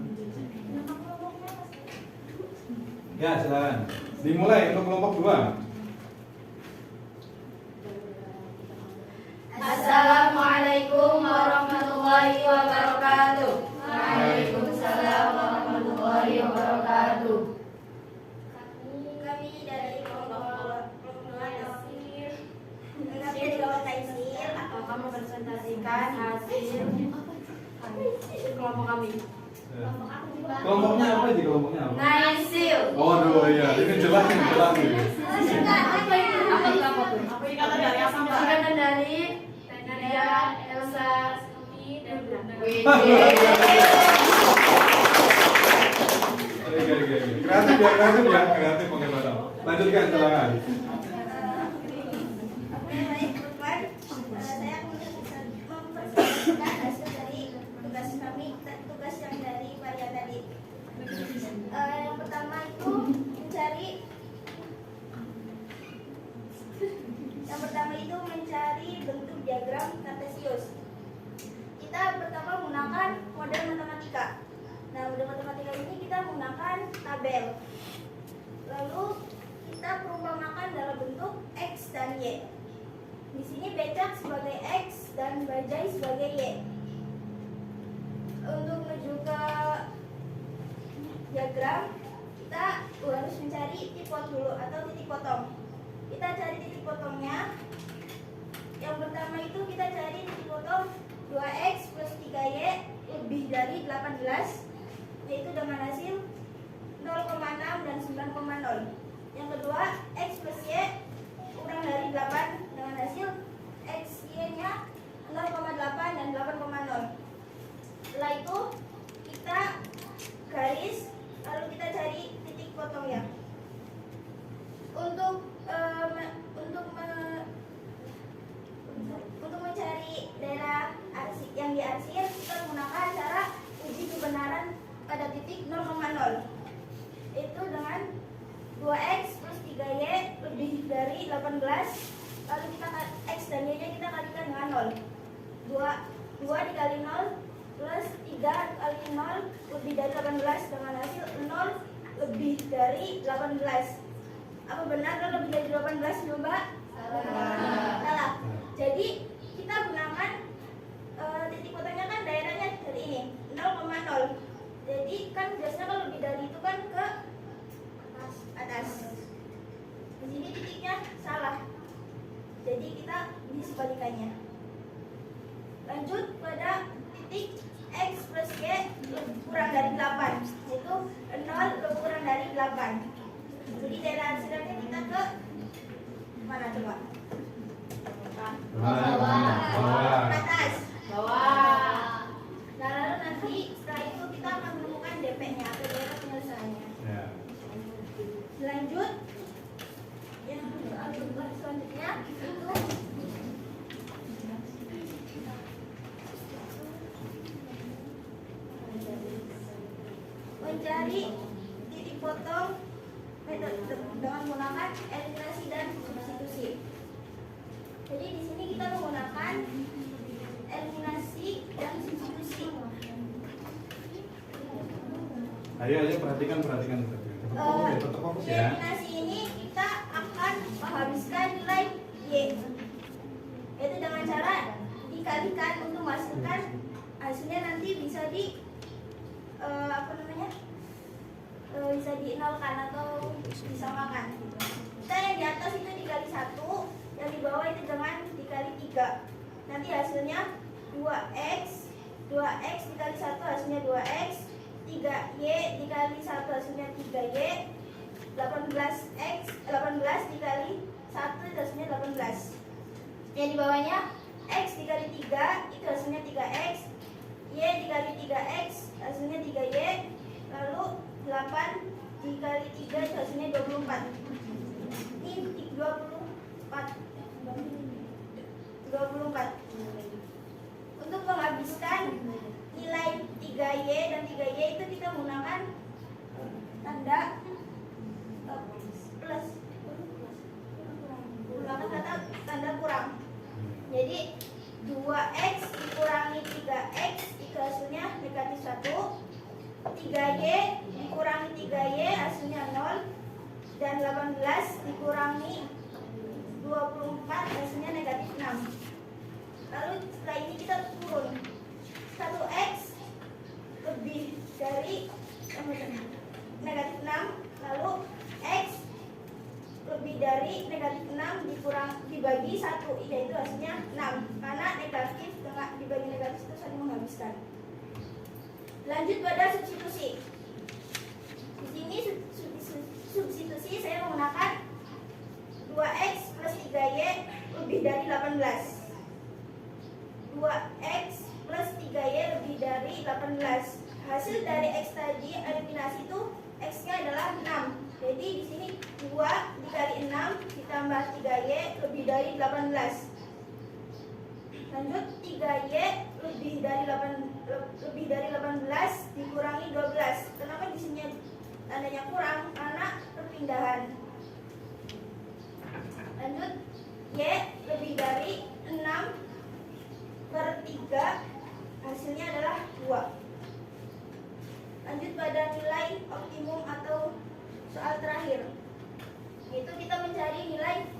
Ya, silakan. Dimulai untuk kelompok 2. Assalamualaikum warahmatullahi wabarakatuh. Waalaikumsalam warahmatullahi wabarakatuh. Kami dari kelompok Taisir Atau kamu presentasikan hasil kelompok kami. Kelompoknya apa sih kelompoknya apa? Naisil. Oh, aduh iya, ini jelas nih. Apa tuh? Apa ikatan dari apa? Ikatan dari Nadia, Elsa, Sumi, dan Brenda. Kreatif ya, kreatif bagaimana? Lanjutkan silakan. Saya mempresentasikan hasil dari tugas kami, tugas yang dari Maria tadi. Yang pertama itu mencari bentuk diagram kartesius. Kita pertama menggunakan model matematika. Nah, model matematika ini kita menggunakan tabel. Lalu kita perumpamakan dalam bentuk X dan Y. Di sini becak sebagai X dan bajai sebagai Y. Untuk menuju ke diagram, kita harus mencari tipot dulu atau titik potong. Kita cari titik potongnya. Yang pertama itu kita cari titik potong 2X plus 3Y lebih dari 18, yaitu dengan hasil 0,6 dan 9,0. Yang kedua, X plus Y kurang dari 8 dengan hasil XY-nya 0,8 dan 8,0. Setelah itu kita garis, lalu kita cari titik potongnya. Untuk mencari daerah yang diarsir, kita menggunakan cara uji kebenaran pada titik 0,0, yaitu dengan 2X plus 3Y lebih dari 18, lalu kita X dan Y nya kita kalikan dengan 0. 2 dikali 0 plus 3 kali 0 lebih dari 18 dengan hasil 0 lebih dari 18. Apa benar kalau lebih dari 18, coba? Salah. Jadi kita gunakan titik potongnya kan daerahnya dari ini 0,0. Jadi kan biasanya kalau lebih dari itu kan ke atas. Di sini titiknya salah. Jadi kita disebalikannya. Lanjut pada titik X plus Y kurang dari 8, yaitu 0 lebih kurang dari 8. Jadi daerah hasilnya kita ke mana coba? Bawah. Atas. Bawah. Nah, lalu nanti setelah itu kita akan menemukan DP-nya atau daerah penyelesaiannya. Ya. Lanjut, yang selanjutnya itu mencari titik potong dengan menggunakan eliminasi dan substitusi. Jadi di sini kita menggunakan eliminasi dan substitusi. Ayo perhatikan. Tetap fokus Di ya. eliminasi ini kita akan menghabiskan nilai Y, yaitu dengan cara dikalikan untuk menghasilkan hasilnya nanti bisa bisa dinolkan atau disamakan. Kita yang di atas itu dikali 1, yang di bawah itu dengan dikali 3. Nanti hasilnya 2X dikali 1 hasilnya 2X, 3Y dikali 1 hasilnya 3Y, 18 dikali 1 itu hasilnya 18. Yang di bawahnya X dikali 3 itu hasilnya 3X, Y dikali 3X hasilnya 3Y, lalu 8 dikali 3 itu hasilnya 24. Ini 24. Untuk menghabiskan nilai 3Y dan 3Y itu kita menggunakan tanda plus, menggunakan tanda kurang. Jadi 2X dikurangi 3X itu hasilnya negatif 1, 3Y dikurangi 3Y hasilnya 0, dan 18 dikurangi 24 hasilnya negatif 6. Lalu setelah ini kita turun 1x lebih dari negatif 6, lalu x lebih dari negatif 6 dibagi 1, yaitu hasilnya 6, karena negatif dibagi negatif itu saling menghabiskan. Lanjut pada substitusi. Di sini substitusi saya menggunakan 2x plus 3y lebih dari 18. 2x plus 3y lebih dari 18. Hasil dari x tadi eliminasi itu x-nya adalah 6. Jadi di sini 2 dikali 6 ditambah 3y lebih dari 18. Lanjut 3y lebih dari 18 dikurangi 12. Kenapa di sini tandanya kurang? Karena perpindahan. Lanjut y lebih dari 6/3, hasilnya adalah 2. Lanjut pada nilai optimum atau soal terakhir, yaitu kita mencari nilai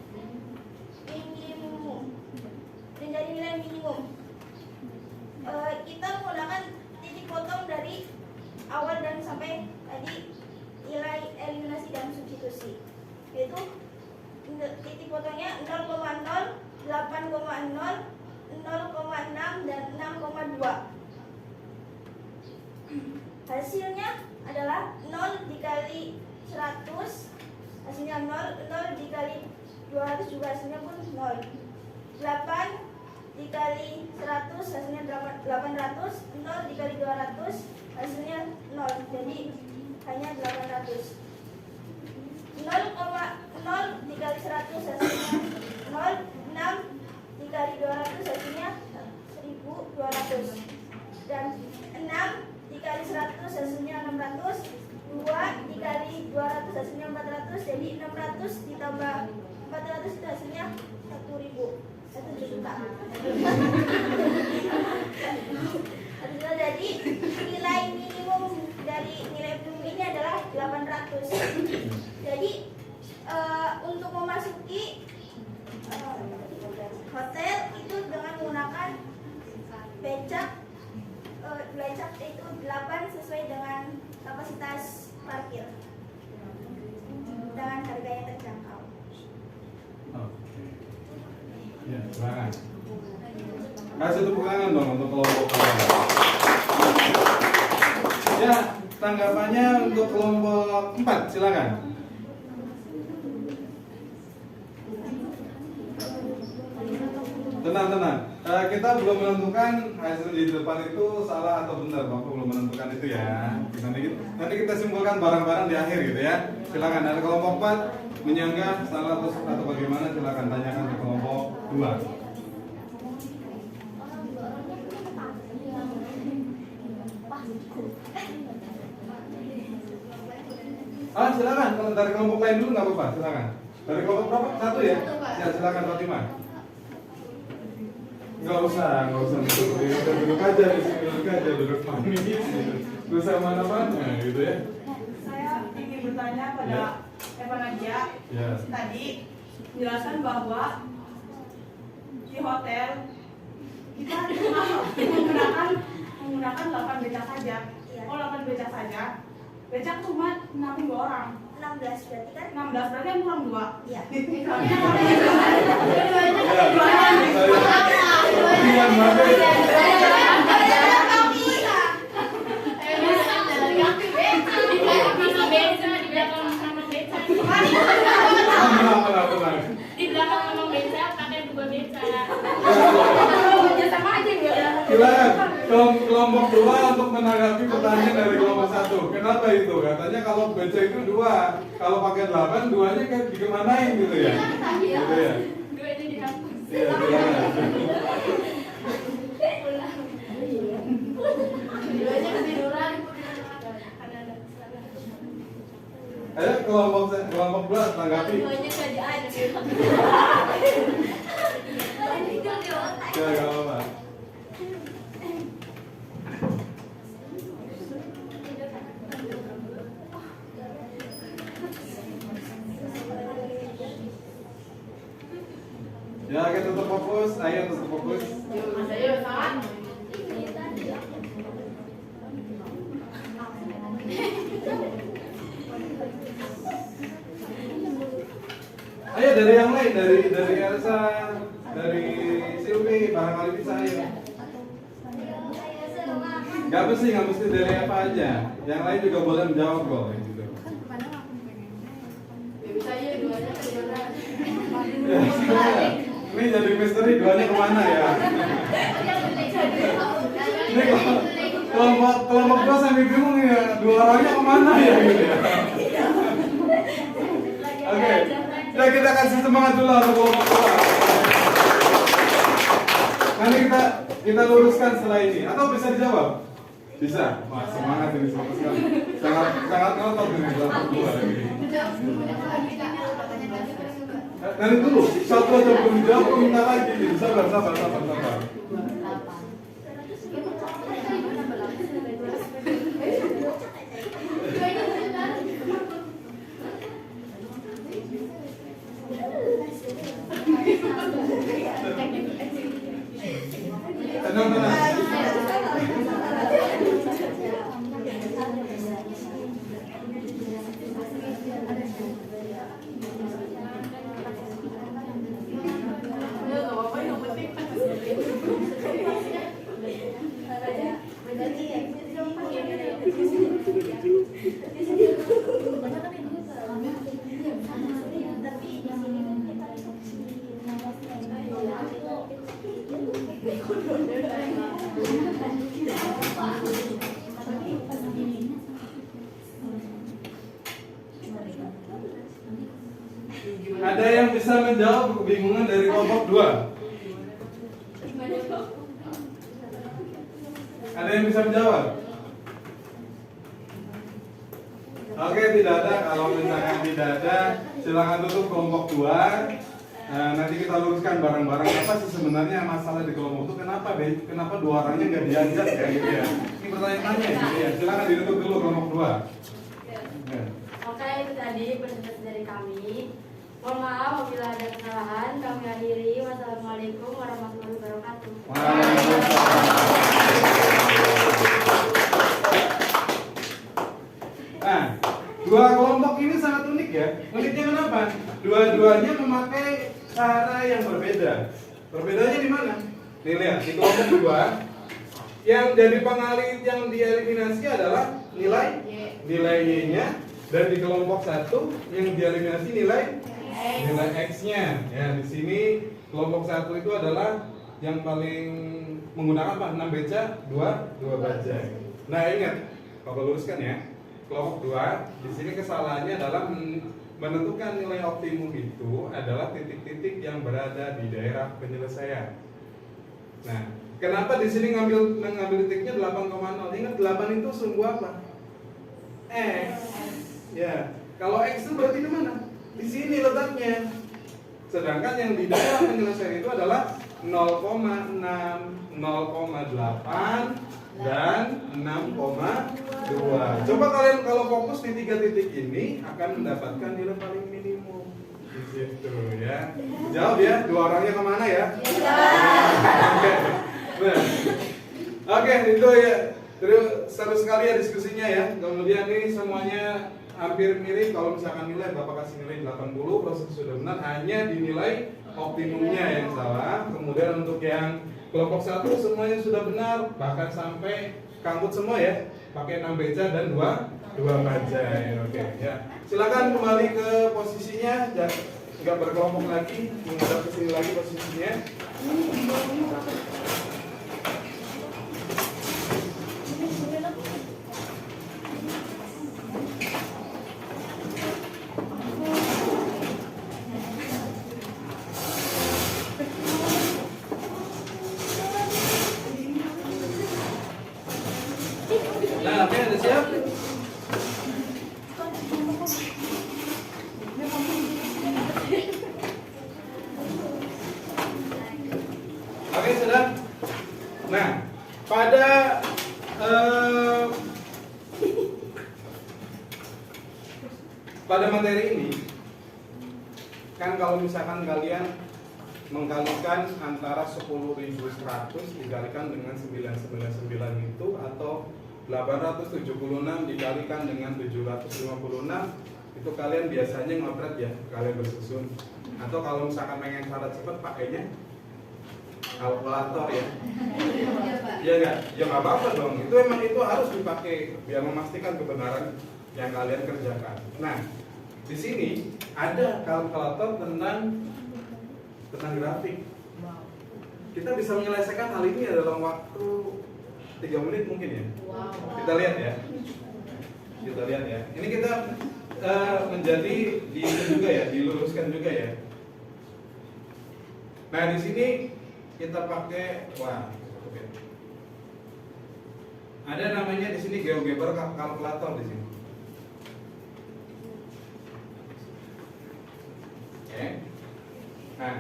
minimum. Kita menggunakan titik potong dari awal dan sampai tadi nilai eliminasi dan substitusi, yaitu titik potongnya 0,0, 8,0, 0,6 dan 6,2. Hasilnya adalah 0 dikali 100, hasilnya 0, 0 dikali 200 juga hasilnya pun 0. 8 dikali 100 hasilnya 800, 0 dikali 200 hasilnya 0, jadi hanya 800. 0,0 dikali 100 hasilnya 0, 6 dikali 200 hasilnya 1200, dan 6 dikali 100 hasilnya 600, 2 dikali 200 hasilnya 400, jadi 600 ditambah 400 itu hasilnya 1.000. 1 juta. Jadi nilai minimum dari nilai optimum ini adalah 800. Jadi untuk memasuki hotel itu dengan menggunakan becak itu 8 sesuai dengan kapasitas parkir dengan harga yang terjangkau. Oke. Ya, silakan. Kasih tepuk tangan dong untuk kelompok kalian. Ya, tanggapannya untuk kelompok 4, silakan. Tenang. Kita belum menentukan hasil di depan itu salah atau benar. Bapak belum menentukan itu ya. Nanti kita simpulkan barang-barang di akhir gitu ya. Silakan dari kelompok 4 menyanggah salah atau bagaimana, silakan tanyakan ke kelompok 2. Silakan kalau dari kelompok lain dulu nggak apa-apa, silakan. Dari kelompok berapa? 1 ya? Ya, silakan Fatimah. Nggak usah duduk aja di sini, duduk manis gitu. Nggak usah mana-mana gitu ya. Saya ingin bertanya pada Evan Nadia. Ya. Tadi menjelaskan bahwa di hotel kita menggunakan 8 becak saja. Iya. 8 becak saja. Becak cuma nampung 2 orang. 16 berarti kan? 16 berarti yang kurang 2. Iya. Di belakang memang beca, pakai 2 beca. Sama aja ya. Silakan kelompok 2 untuk menanggapi pertanyaan dari kelompok 1. Kenapa itu? Katanya kalau baca itu 2, kalau pakai 8, 2-nya kayak dikemanain gitu ya? Gitu ya? 2 itu dihapus. Iya, silakan. Duanya ketiduran. Ayo kelompok 2 tanggapi. Duanya kerjaan. Ya, nggak apa-apa. Oke, tetap fokus. Ayo tetap fokus. Mas Ayu, salah. Ayo dari yang lain, dari Elsa, dari Silvi, barangkali bisa ayo. Gak mesti dari apa aja. Yang lain juga boleh menjawab kok. Gitu. Ya bisa aja dua-duanya kedengeran. Ini jadi misteri duanya kemana ya? Ini kelompok gua sampai bingung ya, dua orangnya kemana ya gitu ya. Oke, ya kita kasih semangat dulu untuk kelompok gua. Nanti kita luruskan setelah ini, atau bisa dijawab? Bisa, wah semangat ini semangat sekali. Sangat ngotot ini kelompok gua ini. Nanti dulu, satu aja belum dijawab, aku minta lagi. Sabar. Tenang. Udah nggak apa-apa, yang penting. Ada yang bisa menjawab kebingungan dari kelompok 2? Ada yang bisa menjawab? Oke, tidak ada. Kalau misalkan tidak ada, silakan tutup kelompok 2. Nanti kita luruskan bareng-bareng apa sih sebenarnya masalah di kelompok itu, kenapa dua orangnya nggak diajak ya gitu ya. Ini pertanyaannya gitu ya. Silakan ditutup dulu kelompok 2. Ya. Oke, itu tadi presentasi dari kami. Mohon maaf apabila ada kesalahan. Kami akhiri. Wassalamualaikum warahmatullahi wabarakatuh. Nah, dua kelompok ini sangat unik ya. Uniknya kenapa? Dua-duanya memakai cara yang berbeda. Perbedaannya di mana? Nih lihat, di kelompok 2 yang jadi pengalit yang dieliminasi adalah nilai Y-nya, dan di kelompok 1 yang dieliminasi nilai X-nya. Ya, di sini kelompok 1 itu adalah yang paling menggunakan apa? 6 beca, 2 bajai. Nah, ingat, Bapak luruskan ya. Kelompok 2, di sini kesalahannya adalah menentukan nilai optimum itu adalah titik-titik yang berada di daerah penyelesaian. Nah, kenapa di sini ngambil titiknya 8,0? Ingat 8 itu sumbu apa? X. Ya, kalau X itu berarti di mana? Di sini letaknya. Sedangkan yang di daerah penyelesaian itu adalah 0,6, 0,8 dan 6,2. Coba kalian kalau fokus di 3 titik ini akan mendapatkan nilai paling minimum. Di situ ya. Jawab ya, dua orangnya kemana ya? Oke. Nah. Oke, itu ya. Terus seru sekali ya diskusinya ya. Kemudian ini semuanya hampir mirip. Kalau misalkan nilai Bapak kasih nilai 80, proses sudah benar, hanya dinilai optimumnya yang salah. Kemudian untuk yang kelompok 1 semuanya sudah benar, bahkan sampai kangkut semua ya, pakai 6 beca dan 2 bajai. Oke, ya. Silakan kembali ke posisinya, nggak berkelompok lagi, menghadap ke sini lagi posisinya. Nah, oke, udah siap? Oke, sudah. Nah, pada materi ini, kan kalau misalkan kalian mengkalikan antara 10.100 dikalikan dengan 999 itu, atau 876 dikalikan dengan 756, itu kalian biasanya ngotret ya, kalian bersusun. Atau kalau misalkan pengen cara cepat pakainya kalkulator ya. Iya enggak? Ya nggak apa-apa dong. Itu emang itu harus dipakai biar memastikan kebenaran yang kalian kerjakan. Nah, di sini ada kalkulator tentang grafik. Kita bisa menyelesaikan hal ini dalam waktu 3 menit mungkin ya. Kita lihat ya. Kita lihat ya. Ini kita menjadi juga ya, diluruskan juga ya. Nah, di sini kita pakai ada namanya di sini GeoGebra kalkulator di sini. Oke. Nah,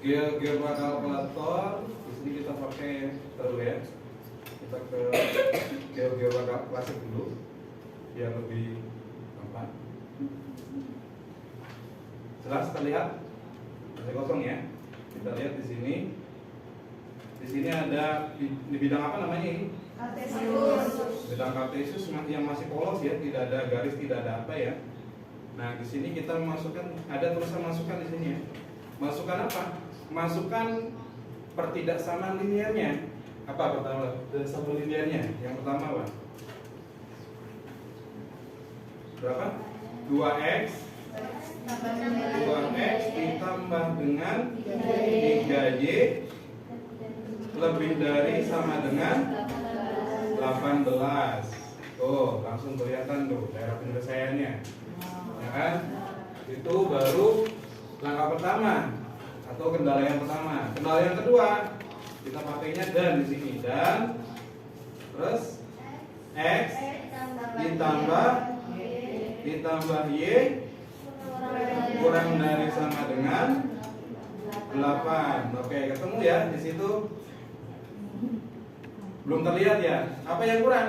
GeoGebra kalkulator di sini kita pakai terus ya. Kita ke GeoGebra klasik dulu biar lebih gampang. Jelas terlihat? Masih kosong ya. Kita lihat di sini. Di sini ada di bidang apa namanya ini? Kartesius. Bidang kartesius yang masih polos ya, tidak ada garis, tidak ada apa ya. Nah, di sini kita masukkan, ada tulisan masukkan di sini ya. Masukkan apa? Masukkan pertidaksamaan linearnya. Apa pertama? Sama linearnya. Yang pertama apa? Berapa? 2x 2x ditambah dengan 3y lebih dari sama dengan 18. Tuh, langsung kelihatan tuh daerah penyelesaiannya. Ya kan? Itu baru langkah pertama atau kendala yang pertama. Kendala yang kedua, kita pakainya dan di sini dan terus x ditambah y kurang dari sama dengan 8. Oke, ketemu ya di situ. Belum terlihat ya? Apa yang kurang?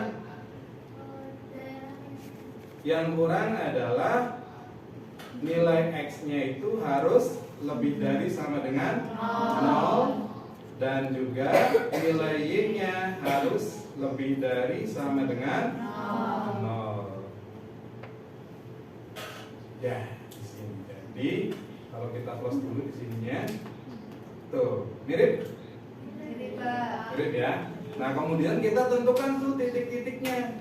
Yang kurang adalah nilai x-nya itu harus lebih dari sama dengan 0 dan juga nilai y-nya harus lebih dari sama dengan 0. Ya, di sini. Jadi kalau kita close dulu di sininya, tuh mirip ya. Nah, kemudian kita tentukan tuh titik-titiknya.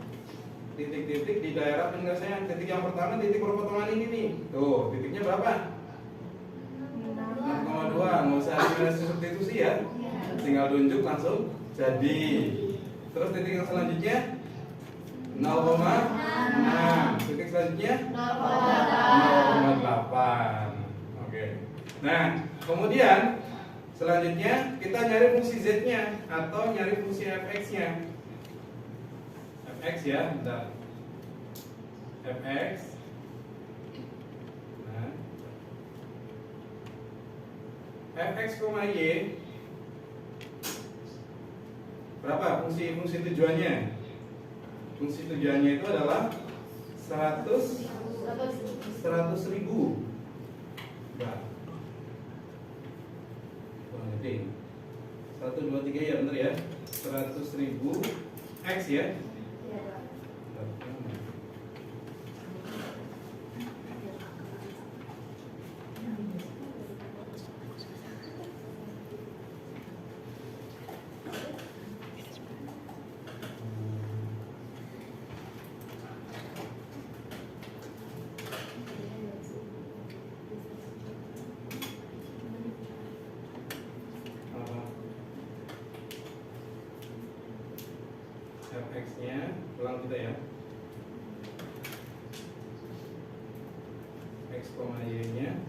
Titik-titik di daerah penyelesaian. Titik yang pertama titik perpotongan ini nih. Tuh, titiknya berapa? 0,2. Nggak usah simulasi substitusi ya. Tinggal tunjuk langsung jadi. Terus titik yang selanjutnya 0,6. Titik selanjutnya 0,8. Oke. Nah, kemudian selanjutnya kita nyari fungsi z-nya atau nyari fungsi fx-nya. Fx ya, bentar. Fx. Nah. Fx, y. Berapa fungsi tujuannya? Fungsi tujuannya itu adalah 100.000. Nah. 1, 2, 3 ya bener ya. 100.000 X ya. Fx-nya ulang kita ya. X, y-nya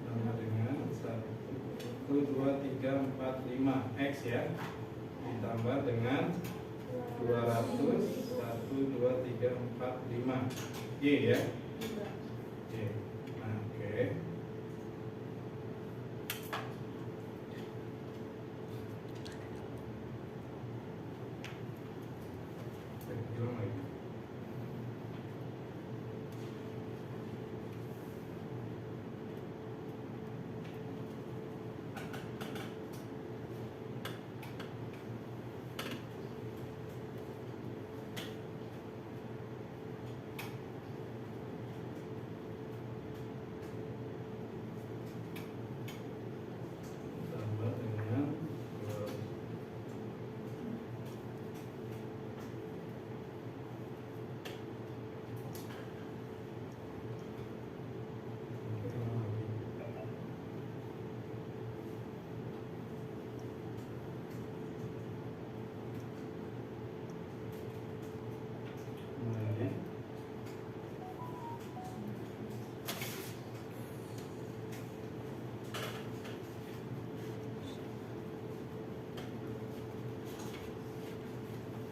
sama dengan 1, 2, 3, 4, 5 X ya, ditambah dengan 200 1, 2, 3, 4, 5 Y ya. Y. Nah, oke.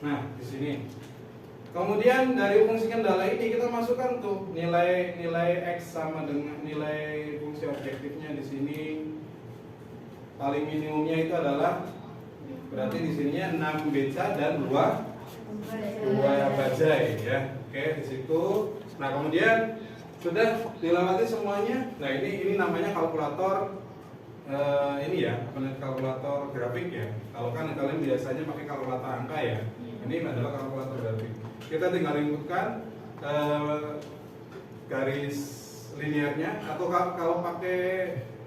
Nah, di sini. Kemudian dari fungsi kendala ini kita masukkan tuh nilai x sama dengan nilai fungsi objektifnya di sini. Paling minimumnya itu adalah berarti di sininya 6 beca dan 2 bajai ya. Oke, di situ. Nah, kemudian sudah dilewati semuanya. Nah, ini namanya kalkulator ini ya, kalkulator grafik ya. Kalau kan kalian biasanya pakai kalkulator angka ya. Ini adalah kalkulator grafik. Kita tinggal inputkan garis linearnya, atau kalau pakai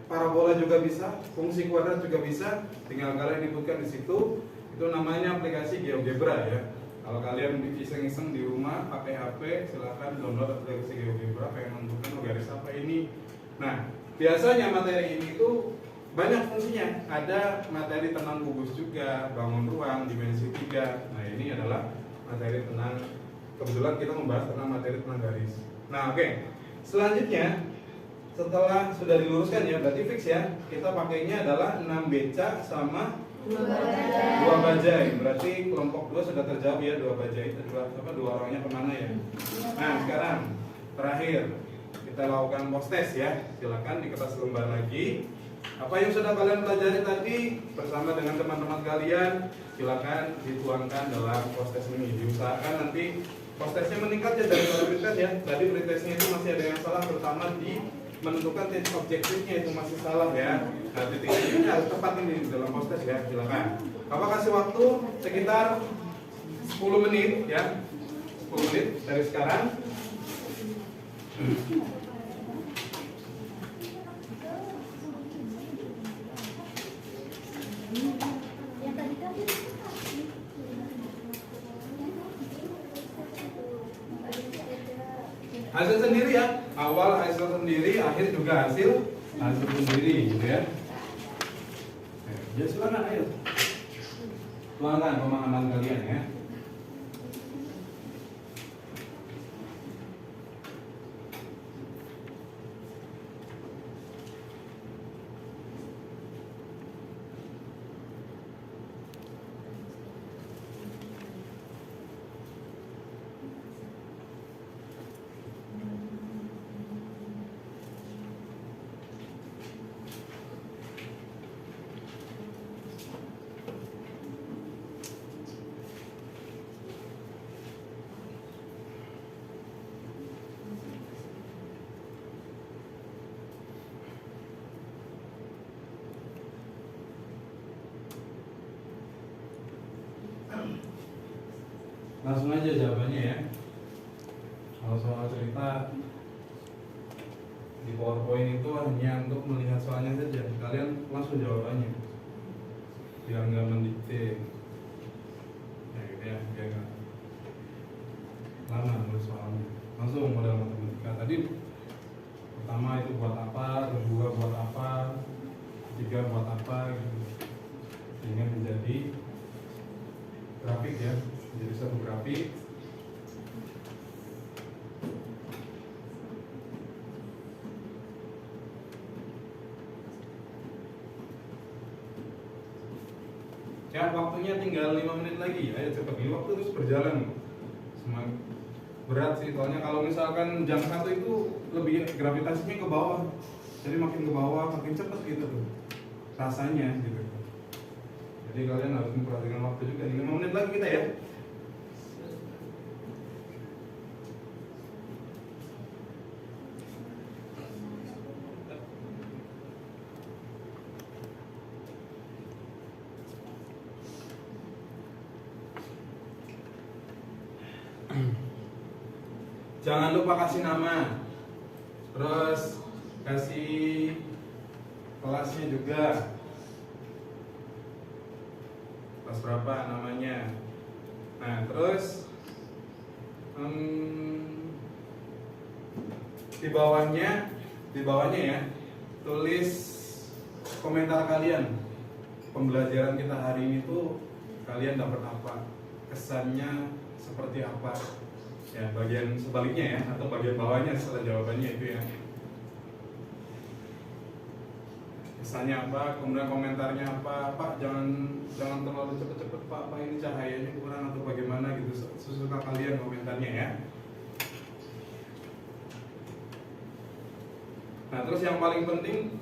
parabola juga bisa, fungsi kuadrat juga bisa. Tinggal kalian inputkan di situ. Itu namanya aplikasi GeoGebra ya. Kalau kalian iseng-iseng di rumah pakai HP, silahkan download aplikasi GeoGebra, pengen menentukan garis apa ini. Nah, biasanya materi ini itu banyak fungsinya. Ada materi tenang gugus juga, bangun ruang, dimensi 3. Nah, ini adalah materi tenang. Kebetulan kita membahas tentang materi tenang garis. Nah, oke. Selanjutnya, setelah sudah diluruskan ya, berarti fix ya. Kita pakainya adalah 6 beca sama 2 bajai. Berarti kelompok 2 sudah terjawab ya, 2 bajai. Dua orangnya kemana ya? Nah, sekarang terakhir kita lakukan post test ya. Silakan di kertas lembar lagi. Apa yang sudah kalian pelajari tadi bersama dengan teman-teman kalian, silakan dituangkan dalam post test ini. Diusahakan nanti post testnya meningkat ya dari pretest ya. Tadi pretestnya itu masih ada yang salah, terutama di menentukan titik objektifnya itu masih salah ya. Nah, titik ini harus tepat ini di dalam post test ya. Silakan. Bapak kasih waktu sekitar 10 menit ya. 10 menit dari sekarang. Hasil sendiri ya, awal hasil sendiri, akhir juga hasil sendiri gitu ya. Ya silakan, ayo tuangkan pemahaman kalian ya. Langsung aja jawabannya ya. Kalau soal cerita di PowerPoint itu hanya untuk melihat soalnya saja. Kalian langsung jawabannya, biar nggak mendikte. Ya gitu ya, biar nggak lama nulis soalnya. Langsung modal matematika. Tadi pertama itu buat apa, kedua buat apa, ketiga buat apa gitu. Sehingga menjadi grafik ya. Jadi satu grafik. Ya, waktunya tinggal 5 menit lagi. Ayo cepat, ini waktu terus berjalan. Semakin berat sih, soalnya kalau misalkan jam 1 itu lebih gravitasinya ke bawah. Jadi makin ke bawah makin cepat gitu tuh rasanya gitu. Jadi kalian harus memperhatikan waktu juga. 5 menit lagi kita ya. Jangan lupa kasih nama, terus kasih kelasnya juga, kelas berapa namanya. Nah terus di bawahnya ya, tulis komentar kalian. Pembelajaran kita hari ini tuh kalian dapat apa, kesannya seperti apa. Ya, bagian sebaliknya ya, atau bagian bawahnya setelah jawabannya itu ya. Pesannya apa, kemudian komentarnya apa, Pak jangan terlalu cepet-cepet Pak ini cahayanya kurang atau bagaimana gitu, sesuka kalian komentarnya ya. Nah terus yang paling penting,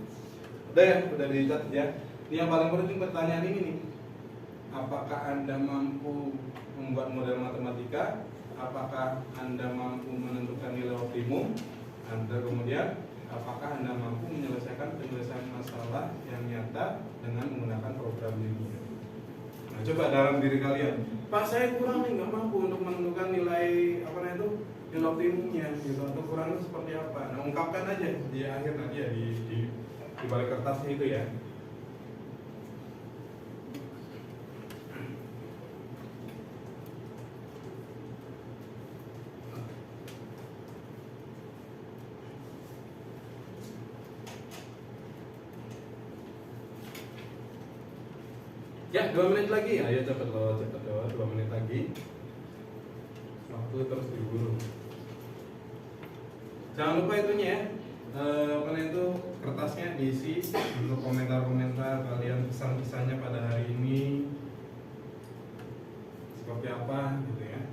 udah dicatat ya. Ini yang paling penting pertanyaan ini nih, apakah Anda mampu membuat model matematika? Apakah Anda mampu menentukan nilai optimum? Anda kemudian apakah Anda mampu menyelesaikan penyelesaian masalah yang nyata dengan menggunakan program linear? Nah, coba dalam diri kalian, Pak saya kurang nih, nggak mampu untuk menentukan nilai nilai optimumnya gitu, atau kurangnya seperti apa? Nah, ungkapkan aja di akhir nanti ya di balik kertasnya itu ya. Ya, 2 menit lagi. Ayo cepet loh, 2 menit lagi. Waktu terus diburu. Jangan lupa itunya ya. Itu kertasnya diisi untuk komentar-komentar kalian, pesan-pesannya pada hari ini seperti apa gitu ya.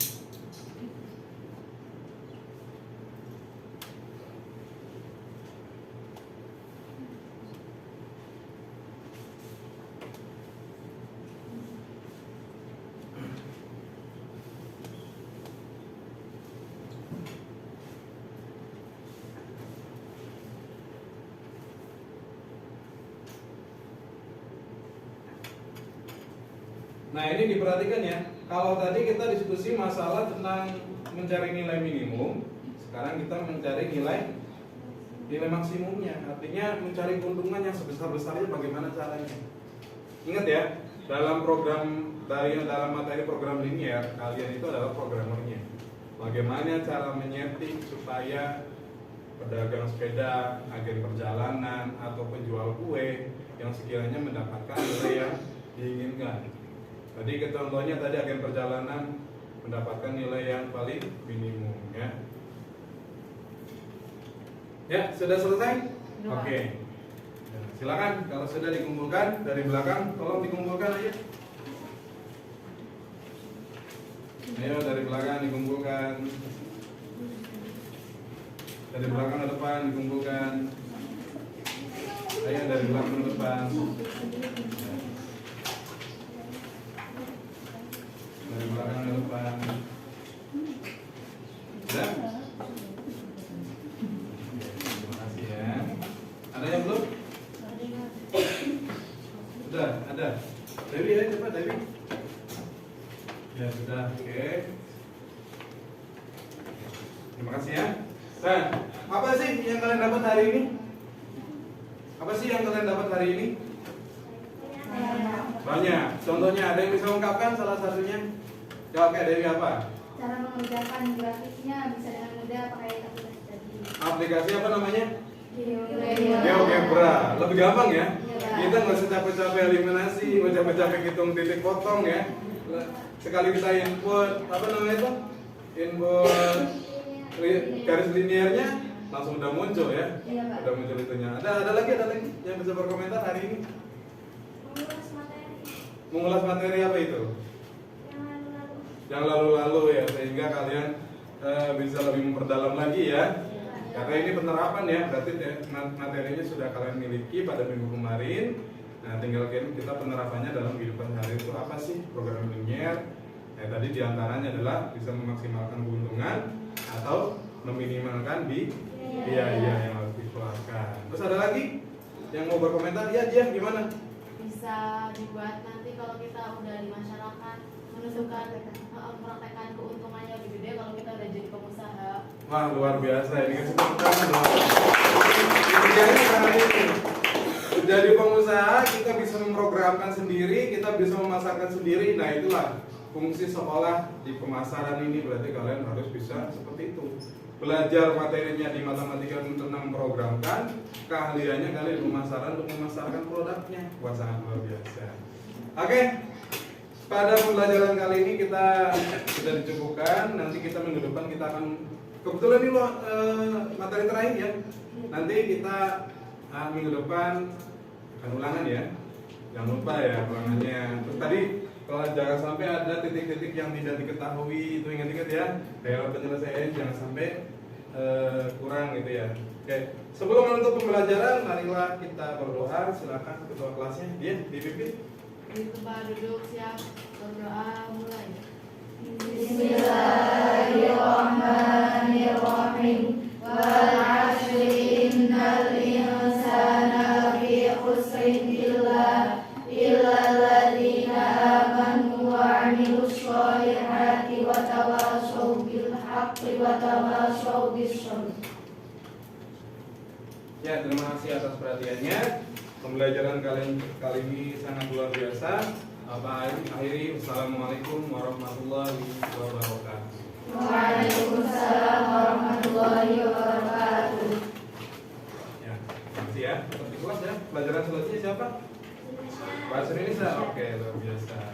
Nah ini diperhatikan ya, kalau tadi kita diskusi masalah tentang mencari nilai minimum, sekarang kita mencari nilai maksimumnya, artinya mencari keuntungan yang sebesar-besarnya bagaimana caranya. Ingat ya, dalam dalam materi program linear, kalian itu adalah programmernya. Bagaimana cara menyeting supaya pedagang sepeda, agen perjalanan, atau penjual kue yang sekiranya mendapatkan nilai yang diinginkan. Tadi contohnya tadi agen perjalanan mendapatkan nilai yang paling minimum ya. Ya, sudah selesai? Oke. Silakan kalau sudah dikumpulkan dari belakang, tolong dikumpulkan aja. Ayo dari belakang dikumpulkan. Dari belakang ke depan dikumpulkan. Ayo dari belakang ke depan. Dari belakang ke depan. Sudah? Terima kasih ya. Ada yang belum? Sudah, ada. Dewi ya, cepat Dewi. Ya sudah, oke. Terima kasih ya. Nah, apa sih yang kalian dapat hari ini? Apa sih yang kalian dapat hari ini? Banyak. Contohnya ada yang bisa mengungkapkan salah satunya? Jawab kayak Dewi apa? Cara mengerjakan grafiknya bisa dengan mudah pakai aplikasi tadi. Aplikasi apa namanya? GeoGebra. GeoGebra. Lebih gampang ya? Iya. Kita nggak usah capek-capek eliminasi, nggak capek-capek hitung titik potong ya. Sekali kita input apa namanya itu? Input garis linearnya langsung udah muncul ya. Iya, Pak. Udah muncul itunya. Ada lagi yang bisa berkomentar hari ini? Mengulas materi Mengulas materi apa itu? yang lalu-lalu. Yang lalu-lalu ya, sehingga kalian bisa lebih memperdalam lagi ya. Karena ini penerapan ya, berarti materinya sudah kalian miliki pada minggu kemarin. Nah, tinggal kita penerapannya dalam kehidupan hari itu apa sih program linear? Tadi diantaranya adalah bisa memaksimalkan keuntungan atau meminimalkan biaya yang harus dikeluarkan. Terus ada lagi yang mau berkomentar? Iya, dia gimana? Bisa dibuat nanti kalau kita udah di masyarakat menentukan mempraktekkan keuntungannya lebih gede kalau kita udah jadi pengusaha. Wah, luar biasa ini kesempatan loh. Kerjanya karena ini. Jadi pengusaha kita bisa memprogramkan sendiri, kita bisa memasarkan sendiri. Nah itulah fungsi sekolah di pemasaran ini, berarti kalian harus bisa seperti itu. Belajar materinya di matematika tentang memprogramkan, keahliannya kalian di pemasaran untuk memasarkan produknya. Wah, sangat luar biasa. Oke, pada pembelajaran kali ini kita sudah dicukupkan. Nanti kita minggu depan kita akan, kebetulan ini materi terakhir ya. Nanti kita minggu depan Kan ulangan ya. Jangan lupa ya ulangannya. Terus tadi kalau jangan sampai ada titik-titik yang tidak diketahui, itu ingat-ingat ya. Kayak penyelesaian jangan sampai kurang gitu ya. Oke, sebelum menutup pembelajaran, marilah kita berdoa. Silakan ketua kelasnya, dia dipimpin. Di tempat duduk siap berdoa mulai. Bismillahirrahmanirrahim. Wal 'ashri innal insana lafi khusrin illa alladziina aamanu wa 'amilus shalihati wa tawashaw bil haqqi wa tawashaw bis sabr. Ya, terima kasih atas perhatiannya. Pembelajaran kali ini sangat luar biasa. Akhiri, wassalamualaikum warahmatullahi wabarakatuh. Waalaikumsalam warahmatullahi wabarakatuh. Ya, terima kasih ya. Tetap di kelas ya. Pelajaran selanjutnya siapa? Indonesia. Bahasa Indonesia. Oke, luar biasa.